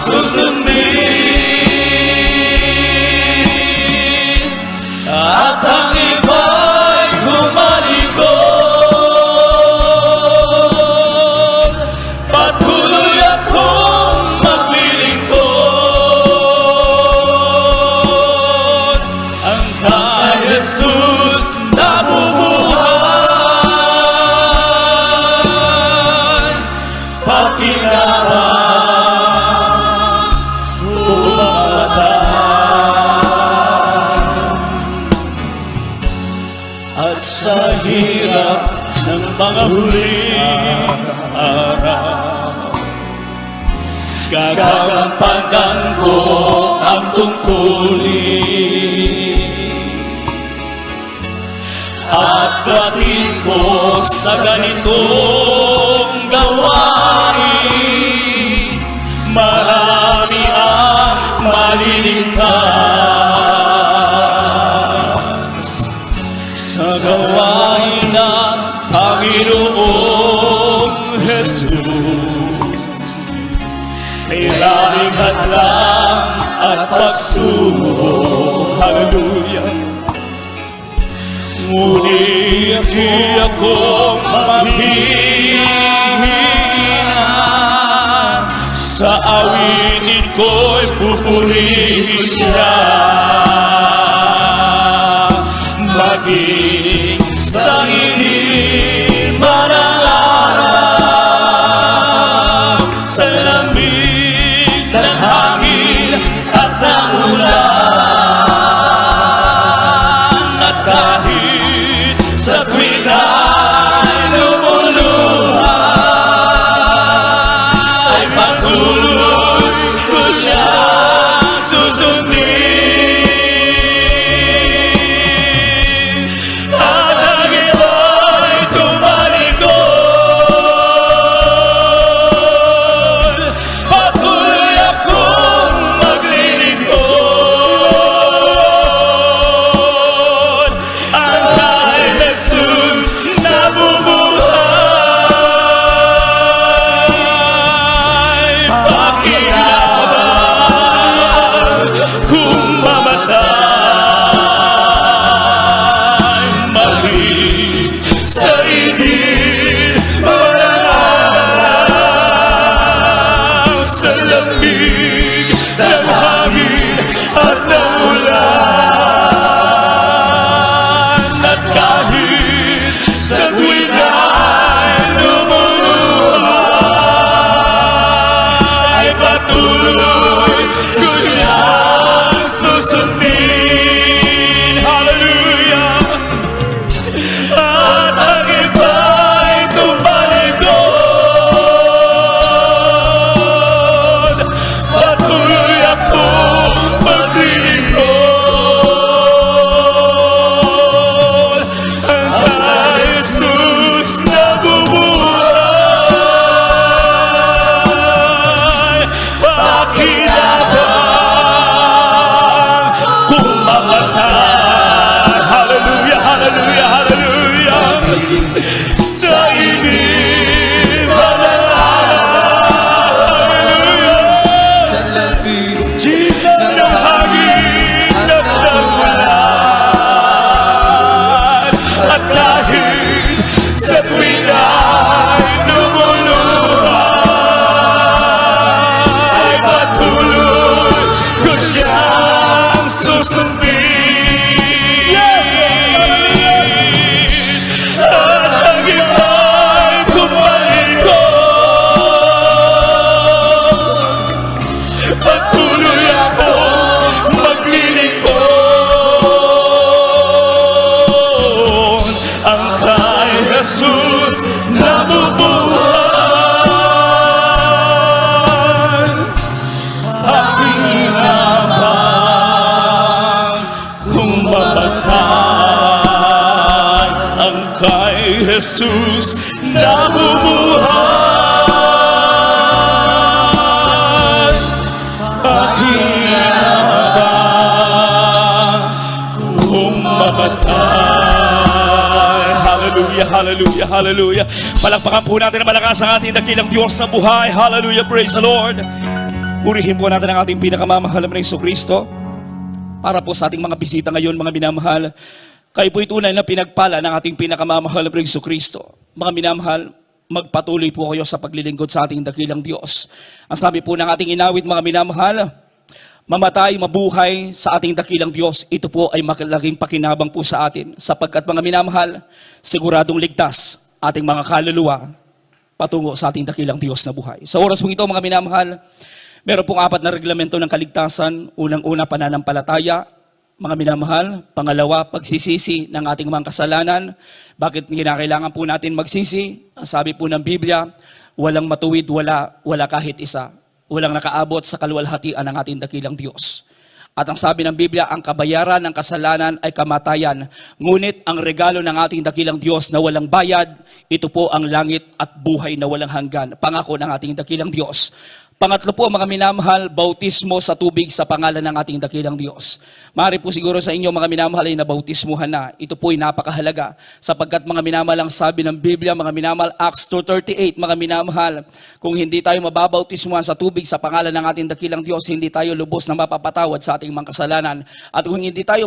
susundin. At ang iba'y kumalikod, patuloy akong maglilingkod. Ang kay Jesus nabubuhay, pakinawan, umamatay. At sa hirap ng mga huling araw. Gagampanan ko ang tungkulin at batid ko sa ganitong gawain. Marami ang maliligtas sa gawain ng Panginoong Jesus. Kailangan hadlang at pagsubok. Hallelujah. Ngunit di akong mahina, sa awitin ko'y pupurihin siya. Maging sa init man ang araw, sa lamig ng hangin at ng ulan, at kahit sa tuwing ay lumuluhan, ay patuloy ko siyang susundin. At ang iba'y tumalikod, patuloy akong maglilingkod. Ang kay Jesus nabubuhay, pakinaban kung mamatay. Maling sa init man ang araw, sa lamig ng hangin at ng ulan, at kahit sa tuwing ay lumuluhan, ay patuloy ko siyang susundin. Hallelujah. At ang iba'y tumalikod, patuloy akong maglilingkod. Ang kay Jesus nabubuhay, pakinaban kung mamatay. Hallelujah, hallelujah, hallelujah. Sa init man ang araw, hallelujah. Jesus ng hangin at ng ulan, at kahit sa tuwing ay lumuluhan, ay patuloy ko siyang susundin. At ang iba'y tumalikod, patuloy akong maglilingkod. Ang kay Jesus nabubuhay, pakinaban kung mamatay. Ang kay Jesus nabubuhay, pakinaban kung mamatay. Hallelujah, hallelujah, hallelujah. Palakpakan po natin na malakas ang ating dakilang Diyos sa buhay. Hallelujah, praise the Lord. Purihin po natin ang ating pinakamamahal na Jesucristo. Para po sa ating mga bisita ngayon, mga minamahal, kayo po'y tunay na pinagpala ng ating pinakamamahal na Jesucristo. Mga minamahal, magpatuloy po kayo sa paglilingkod sa ating dakilang Diyos. Ang sabi po ng ating inawit, mga minamahal, mamatay, mabuhay sa ating dakilang Diyos, ito po ay malaking pakinabang po sa atin. Sapagkat mga minamahal, siguradong ligtas ating mga kaluluwa patungo sa ating dakilang Diyos na buhay. Sa oras pong ito, mga minamahal, meron pong 4 na reglamento ng kaligtasan. Unang-una, pananampalataya. mga minamahal. Pangalawa, pagsisisi ng ating mga kasalanan. Bakit kinakailangan po natin magsisi? Ang sabi po ng Biblia, walang matuwid, wala kahit isa. Walang nakaabot sa kaluwalhatian ng ating dakilang Diyos. At ang sabi ng Biblia, ang kabayaran ng kasalanan ay kamatayan. Ngunit ang regalo ng ating dakilang Diyos na walang bayad, ito po ang langit at buhay na walang hanggan. Pangako ng ating dakilang Diyos. Pangatlo po, mga minamahal, bautismo sa tubig sa pangalan ng ating dakilang Diyos. Maaari po siguro sa inyo, mga minamahal, ay nabautismuhan na. Ito po ay napakahalaga. Sapagkat mga minamahal, ang sabi ng Biblia, mga minamahal, Acts 2:38, mga minamahal, kung hindi tayo mababautismuhan sa tubig sa pangalan ng ating dakilang Diyos, hindi tayo lubos na mapapatawad sa ating mga kasalanan. At kung hindi tayo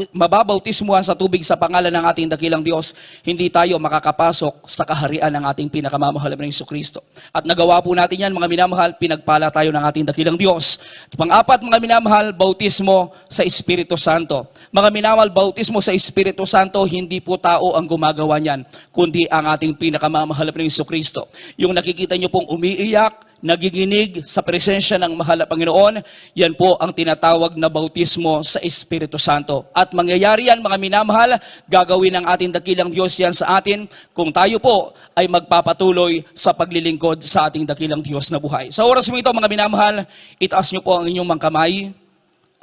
mababautismuhan sa tubig sa pangalan ng ating dakilang Diyos, hindi tayo makakapasok sa kaharian ng ating pinakamamahal na Jesucristo. At nagawa po natin yan, mga minamahal, pinagpala tayo ng ating dakilang Diyos. Pang-apat, mga minamahal, bautismo sa Espiritu Santo. Mga minamahal, bautismo sa Espiritu Santo, hindi po tao ang gumagawa niyan, kundi ang ating pinakamamahal na Jesucristo. Yung nakikita nyo pong umiiyak, nagiginig sa presensya ng mahal na Panginoon, yan po ang tinatawag na bautismo sa Espiritu Santo. At mangyayari yan, mga minamahal, gagawin ng ating dakilang Diyos yan sa atin kung tayo po ay magpapatuloy sa paglilingkod sa ating dakilang Diyos na buhay. Sa oras mo ito, mga minamahal, itaas nyo po ang inyong mga kamay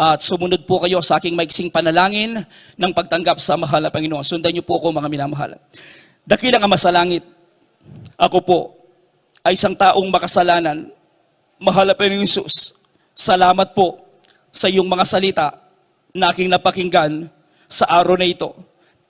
at sumunod po kayo sa aking maiksing panalangin ng pagtanggap sa mahal na Panginoon. Sundan nyo po ako, mga minamahal. Dakilang Ama sa langit, ako po ay isang taong makasalanan. Mahal na Panginoong Hesus, salamat po sa iyong mga salita na aking napakinggan sa araw na ito.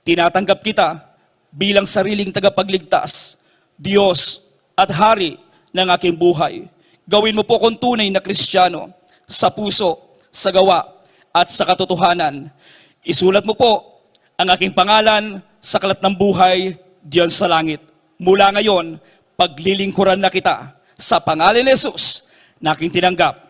Tinatanggap kita bilang sariling tagapagligtas, Diyos at Hari ng aking buhay. Gawin mo po kong tunay na Kristiyano sa puso, sa gawa at sa katotohanan. Isulat mo po ang aking pangalan sa aklat ng buhay diyan sa langit. Mula ngayon, paglilingkuran na kita sa pangalan ni Jesus na aking tinanggap.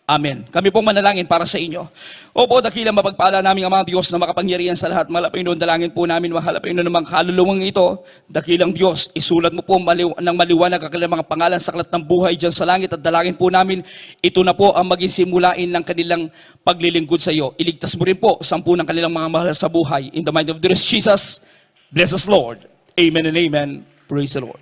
Amen. Kami pong manalangin para sa inyo. Opo, dakilang mapagpala namin ang mga Diyos na makapangyarihan sa lahat. Mahal na Panginoon, dalangin po namin, mahal na Panginoon, ng mga kaluluwang ito. Dakilang Diyos, isulat mo po ng maliwanag ang kanilang mga pangalan sa aklat ng buhay dyan sa langit. At dalangin po namin, ito na po ang maging simulain ng kanilang paglilingkod sa iyo. Iligtas mo rin po 10 ng kanilang mga mahal sa buhay. In the mind of the Lord Jesus, bless us Lord. Amen and amen. Praise the Lord.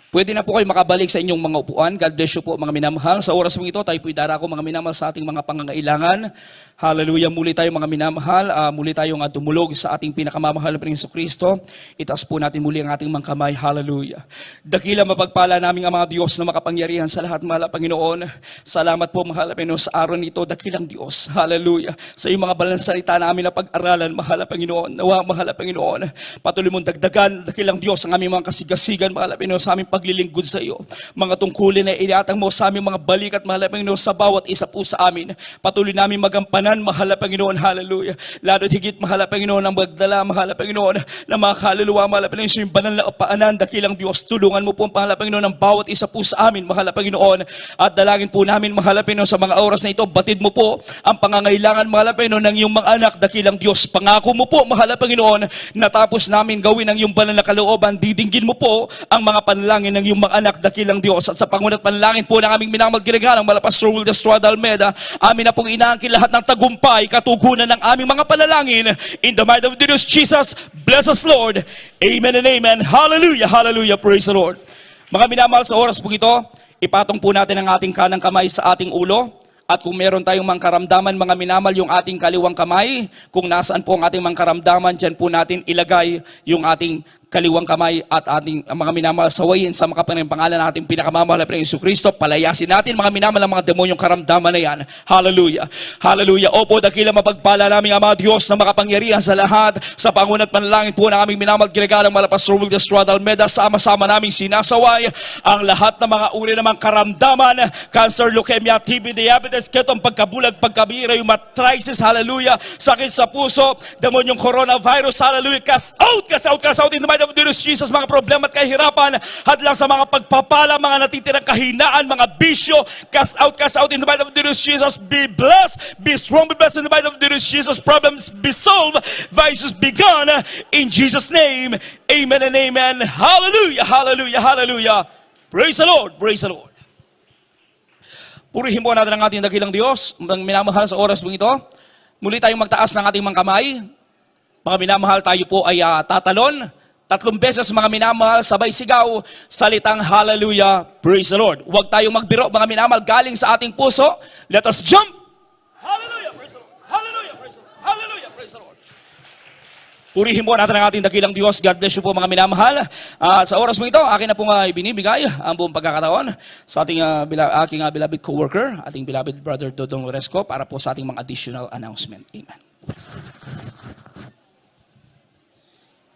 Pwede na po kayo makabalik sa inyong mga upuan. God bless you po, mga minamahal. Sa oras mong ito, tayo po'y darako, mga minamahal, sa ating mga pangangailangan. Hallelujah. Muli tayo, mga minamahal. Muli tayong tumulog sa ating pinakamamahal na Jesucristo. Itaas po natin muli ang ating mga kamay. Hallelujah. Dakila mapagpala namin ang mga Diyos na makapangyarihan sa lahat, mahal na Panginoon. Salamat po, mahal na Panginoon, sa araw nito, dakilang Diyos. Hallelujah. Sa iyong mga balang salita namin na pag-aralan, mahal na Panginoon. Nawa, mahal na Panginoon. Patuloy mong dagdagan, dakilang Diyos, ang aming mga kasigasigan, mahal na Panginoon, sa aming paglilingkod sa iyo. Mga tungkulin na iniatang mo sa aming mga balik at mahal na Panginoon sa bawat isa po sa amin. Patuloy namin magampanan, mahal na Panginoon. Hallelujah. Lalo't higit, mahal na Panginoon, ang magdala, mahal na Panginoon, na mga kaluluwa, mahal na Panginoon, sa iyong banal na paanan, dakilang Diyos. Tulungan mo po, mahal na Panginoon, ang bawat isa po sa amin, mahal na Panginoon. At dalangin po namin, mahal na Panginoon, sa mga oras na ito, batid mo po ang pangangailangan, mahal na Panginoon, ng iyong mga anak, dakilang Diyos. Pangako mo po, mahal na Panginoon, natapos namin gawin ang iyong banal na kalooban. Didinggin mo po ang mga panalangin ng iyong mga anak, dakilang Diyos. At sa pangunat panalangin po ng aming minamahal ginagalang Pastor Will Estrada Almeda, amin na pong inaangkin lahat ng tagumpay, katugunan ng aming mga panalangin. In the might of the Lord Jesus, bless us Lord. Amen and amen. Hallelujah, hallelujah. Praise the Lord. Mga minamahal, sa oras po ito, ipatong po natin ang ating kanang kamay sa ating ulo. At kung meron tayong mga karamdaman, mga minamahal, yung ating kaliwang kamay, kung nasaan po ang ating mga karamdaman, dyan po natin ilagay yung ating kaliwang kamay at ating mga minamahal sawayin sa makapangyarihang pangalan ng ating pinakamamahal na Jesucristo. Palayasin natin, mga minamahal, ang mga demonyong karamdaman na yan. Hallelujah. Hallelujah. Opo, dakila mapagpala namin ang mga Diyos na makapangyarihan sa lahat. Sa pangunat panalangin po ng aming minamahal ginagalang Pastor Will Estrada Almeda, sama-sama namin sinasaway ang lahat ng mga uri ng mga karamdaman, cancer, leukemia, TB, diabetes, ketong pagkabulag, pagkabira, rheumatritis, hallelujah, sakit sa puso, demonyong coronavirus, hallelujah, cast out in the might of the Lord Jesus, mga problema at kahirapan, hadlang sa mga pagpapala, mga natitirang kahinaan, mga bisyo, cast out in the might of the Lord Jesus. Be blessed, be strong, be blessed in the might of the Lord Jesus. Problems be solved, vices be gone, in Jesus' name, amen and amen. Hallelujah, hallelujah, hallelujah. Praise the Lord, praise the Lord. Purihin po natin ang ating dakilang Diyos, ang minamahal sa oras po ito. Muli tayong magtaas ng ating mga kamay. Mga minamahal, tayo po ay tatalon. 3 beses mga minamahal, sabay sigaw, salitang hallelujah, praise the Lord. Huwag tayong magbiro mga minamahal, galing sa ating puso. Let us jump! Hallelujah, praise the Lord. Hallelujah, praise the Lord. Hallelujah, praise the Lord. Purihin po natin ang ating dakilang Diyos. God bless you po mga minamahal. Sa oras mo ito, akin na pong ibinibigay ang buong pagkakataon sa ating aking beloved co-worker, ating beloved brother Dodong Loresco, para po sa ating mga additional announcement. Amen.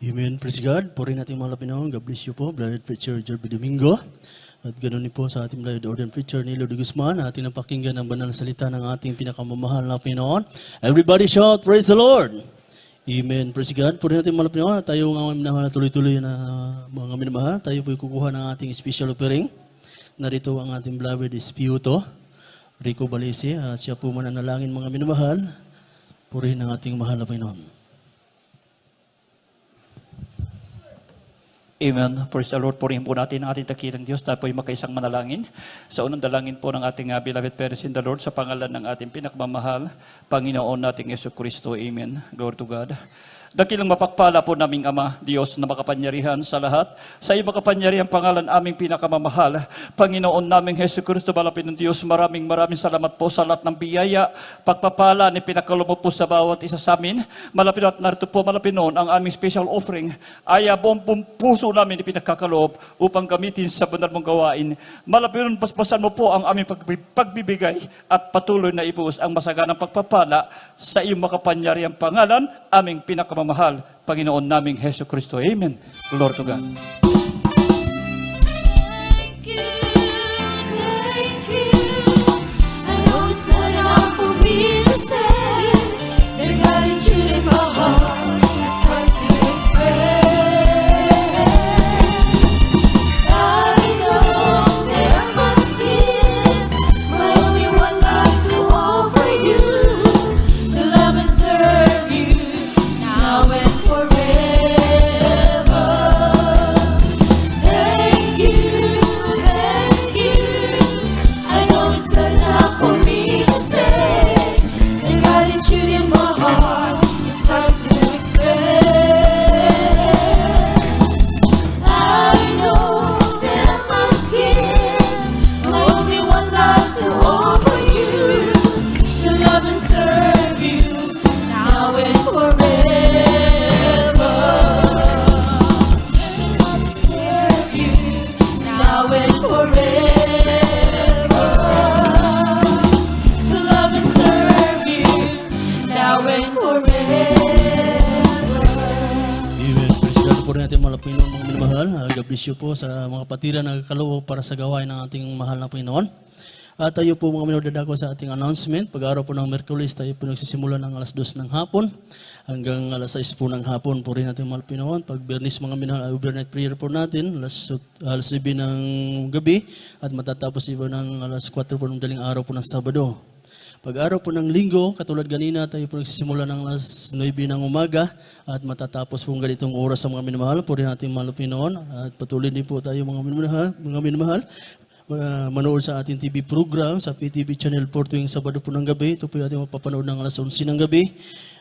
Amen. Praise God. Purihin natin mga Lapinaon. God bless you po. Beloved Preacher Jerby Domingo. At ganoon din po sa ating beloved Ordained Preacher Nilo de Guzman. Ating napakinggan ang banal na salita ng ating pinakamamahal na Pinoon. Everybody shout, praise the Lord. Amen. Praise God. Purihin natin mga Lapinaon. Tayo nga minamahal na tuloy-tuloy na mga minamahal. Tayo po kukuha ng ating special offering. Narito ang ating beloved Espiritu Rico Balisi. Siya po mananalangin mga minamahal. Purihin ang ating mahal na Pinoon. Amen. Praise the Lord. Purihin po natin ang ating dakilang Diyos. Tayo po ay makaisang manalangin. Sa unang dalangin po ng ating beloved parents in the Lord, sa pangalan ng ating pinakmamahal, Panginoon nating Jesucristo. Amen. Glory to God. Dakilang mapagpala po naming Ama, Diyos na makapangyarihan sa lahat. Sa iyo makapangyarihan pangalan aming pinakamamahal, Panginoon naming Jesucristo, malapit ng Diyos, maraming salamat po sa lahat ng biyaya, pagpapala ni pinakalumo po sa bawat isa sa amin. Malapit at narito po, malapit noon ang aming special offering. Ay buong puso namin ipinagkakaloob upang gamitin sa banal mong gawain. Malapit noon, paspasan mo po ang aming pagbibigay at patuloy na ibuhos ang masaganang pagpapala sa iyong makapangyarihang pangalan, aming pinakamamahal, Panginoon naming Hesus Kristo. Amen. Glory to God. Thank you. I know it's not enough for me to say. There's gratitude in my heart. It's hard to express. I know that I must give my only one life to offer you, to love and serve you now and forever. Thank you. I know it's not enough for me to say. The gratitude in my heart, it's hard to express. I know that I must give my only one life to offer you, to love and serve you now and forever. Love and serve you now and forever. To love and serve you now and forever. Amen. Praise God po rin natin mga Pinoon, mga minamahal. God bless you po sa mga patira na kaloob para sa gawain ng ating mahal na Pinoon. At tayo po mga minamahal dadako sa ating announcement. Pag-araw po ng Merkulis, tayo po nagsisimula ng alas 2 ng hapon hanggang alas 6 po ng hapon po rin natin mga Pinoon. Pag Bernis mga minamahal, overnight prayer po natin, alas 9 ng gabi at matatapos po ng alas 4 po ng daling araw po ng Sabado. Pag-araw po ng Linggo, katulad ganina, tayo po nagsisimula ng alas 9 ng umaga at matatapos po ganitong oras sa mga minamahal po rin natin mga Pinoon. At patuloy din po tayo mga minamahal, manood sa ating TV program sa PTV Channel 4 tuwing Sabado po ng gabi. Ito po yung ating mapapanood ng alas 11 ng gabi.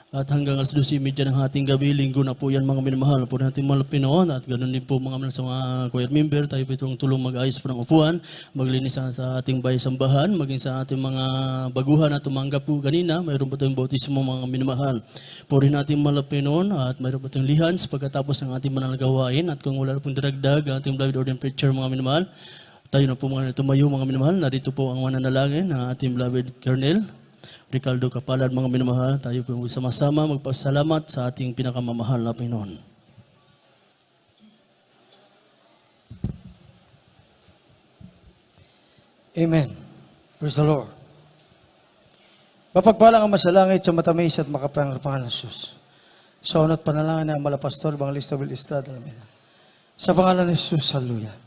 At hanggang alas 12:30 ng ating gabi, Linggo na po yan mga minamahal po natin mga Pinoon. At ganoon din po mga sa mga choir member, tayo po itong tulong mag-ayos po ng upuan, maglinis sa ating bahay-sambahan, maging sa ating mga baguhan na tumanggap po kanina, mayroon po tayong bautismo mga minamahal. Po rin natin mga Pinoon at mayroon po tayong lihans pagkatapos ng ating manalagawain. At kung wala na pong diragdag, ating beloved ordained preacher mga minamahal, tayo na po mga tumayo mga minamahal. Narito po ang mananalangin ng ating beloved Colonel Ricardo Kapalad mga minamahal. Tayo po sama-sama magpasalamat sa ating pinakamamahal na Pinoon. Amen. Praise the Lord. Mapagpalang ang masalangit sa matamis at makapangal ng Diyos. Sa unat panalangin ng Malapastor Bangalista Will Estrada Alameda. Sa pangalan ng Jesus, hallelujah.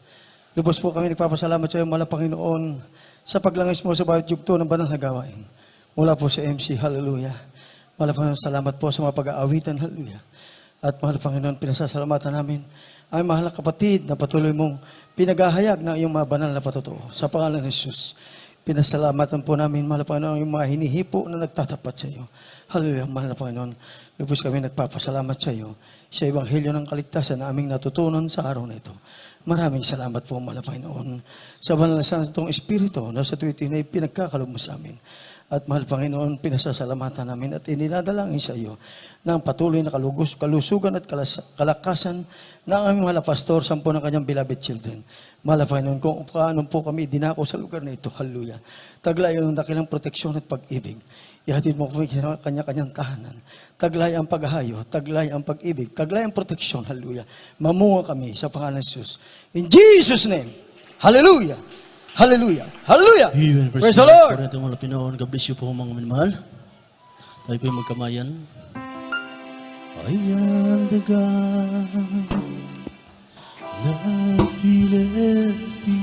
Lubos po kami nagpapasalamat sa iyo, mahal na Panginoon, sa paglangis mo sa bawat yugto ng banal na gawain. Mula po sa MC, hallelujah. Mahal na Panginoon, salamat po sa mga pag-aawitan, hallelujah. At mahal na Panginoon, pinasasalamatan namin ay mahal na kapatid na patuloy mong pinaghahayag ng iyong mga banal na patotoo. Sa pangalan ng Jesus, Pinasalamatan po namin, mahal na Panginoon, yung mga hinihipo na nagtatapat sa iyo. Hallelujah, mahal na Panginoon. Lubos kami nagpapasalamat sa iyo sa Ebanghelyo ng Kaligtasan na aming natutunan sa araw na ito. Maraming salamat po, mahal na Panginoon, sa banal na santong Espiritu na sa tuwiti na pinagkakalob mo sa amin. At mahal Panginoon, pinasasalamatan namin at ininadalangin sa iyo ng patuloy na kalusugan at kalakasan ng aming mahal na pastor, 10 ng kanyang beloved children. Mahal Panginoon, kung paano po kami dinako sa lugar na ito, hallelujah. Taglayan ng dakilang proteksyon at pag-ibig. Ihatid mo kami sa kanya-kanyang tahanan. Taglay ang paghahayo, taglay ang pag-ibig, taglay ang proteksyon, hallelujah. Mamunga kami sa pangalan ng Jesus. In Jesus' name, hallelujah. Hallelujah. Hallelujah. Amen. Praise the Lord. Po natin mga Pinoon. God bless you po mga minamahal. Tayo po yung magkamayan. I am the God na kiliti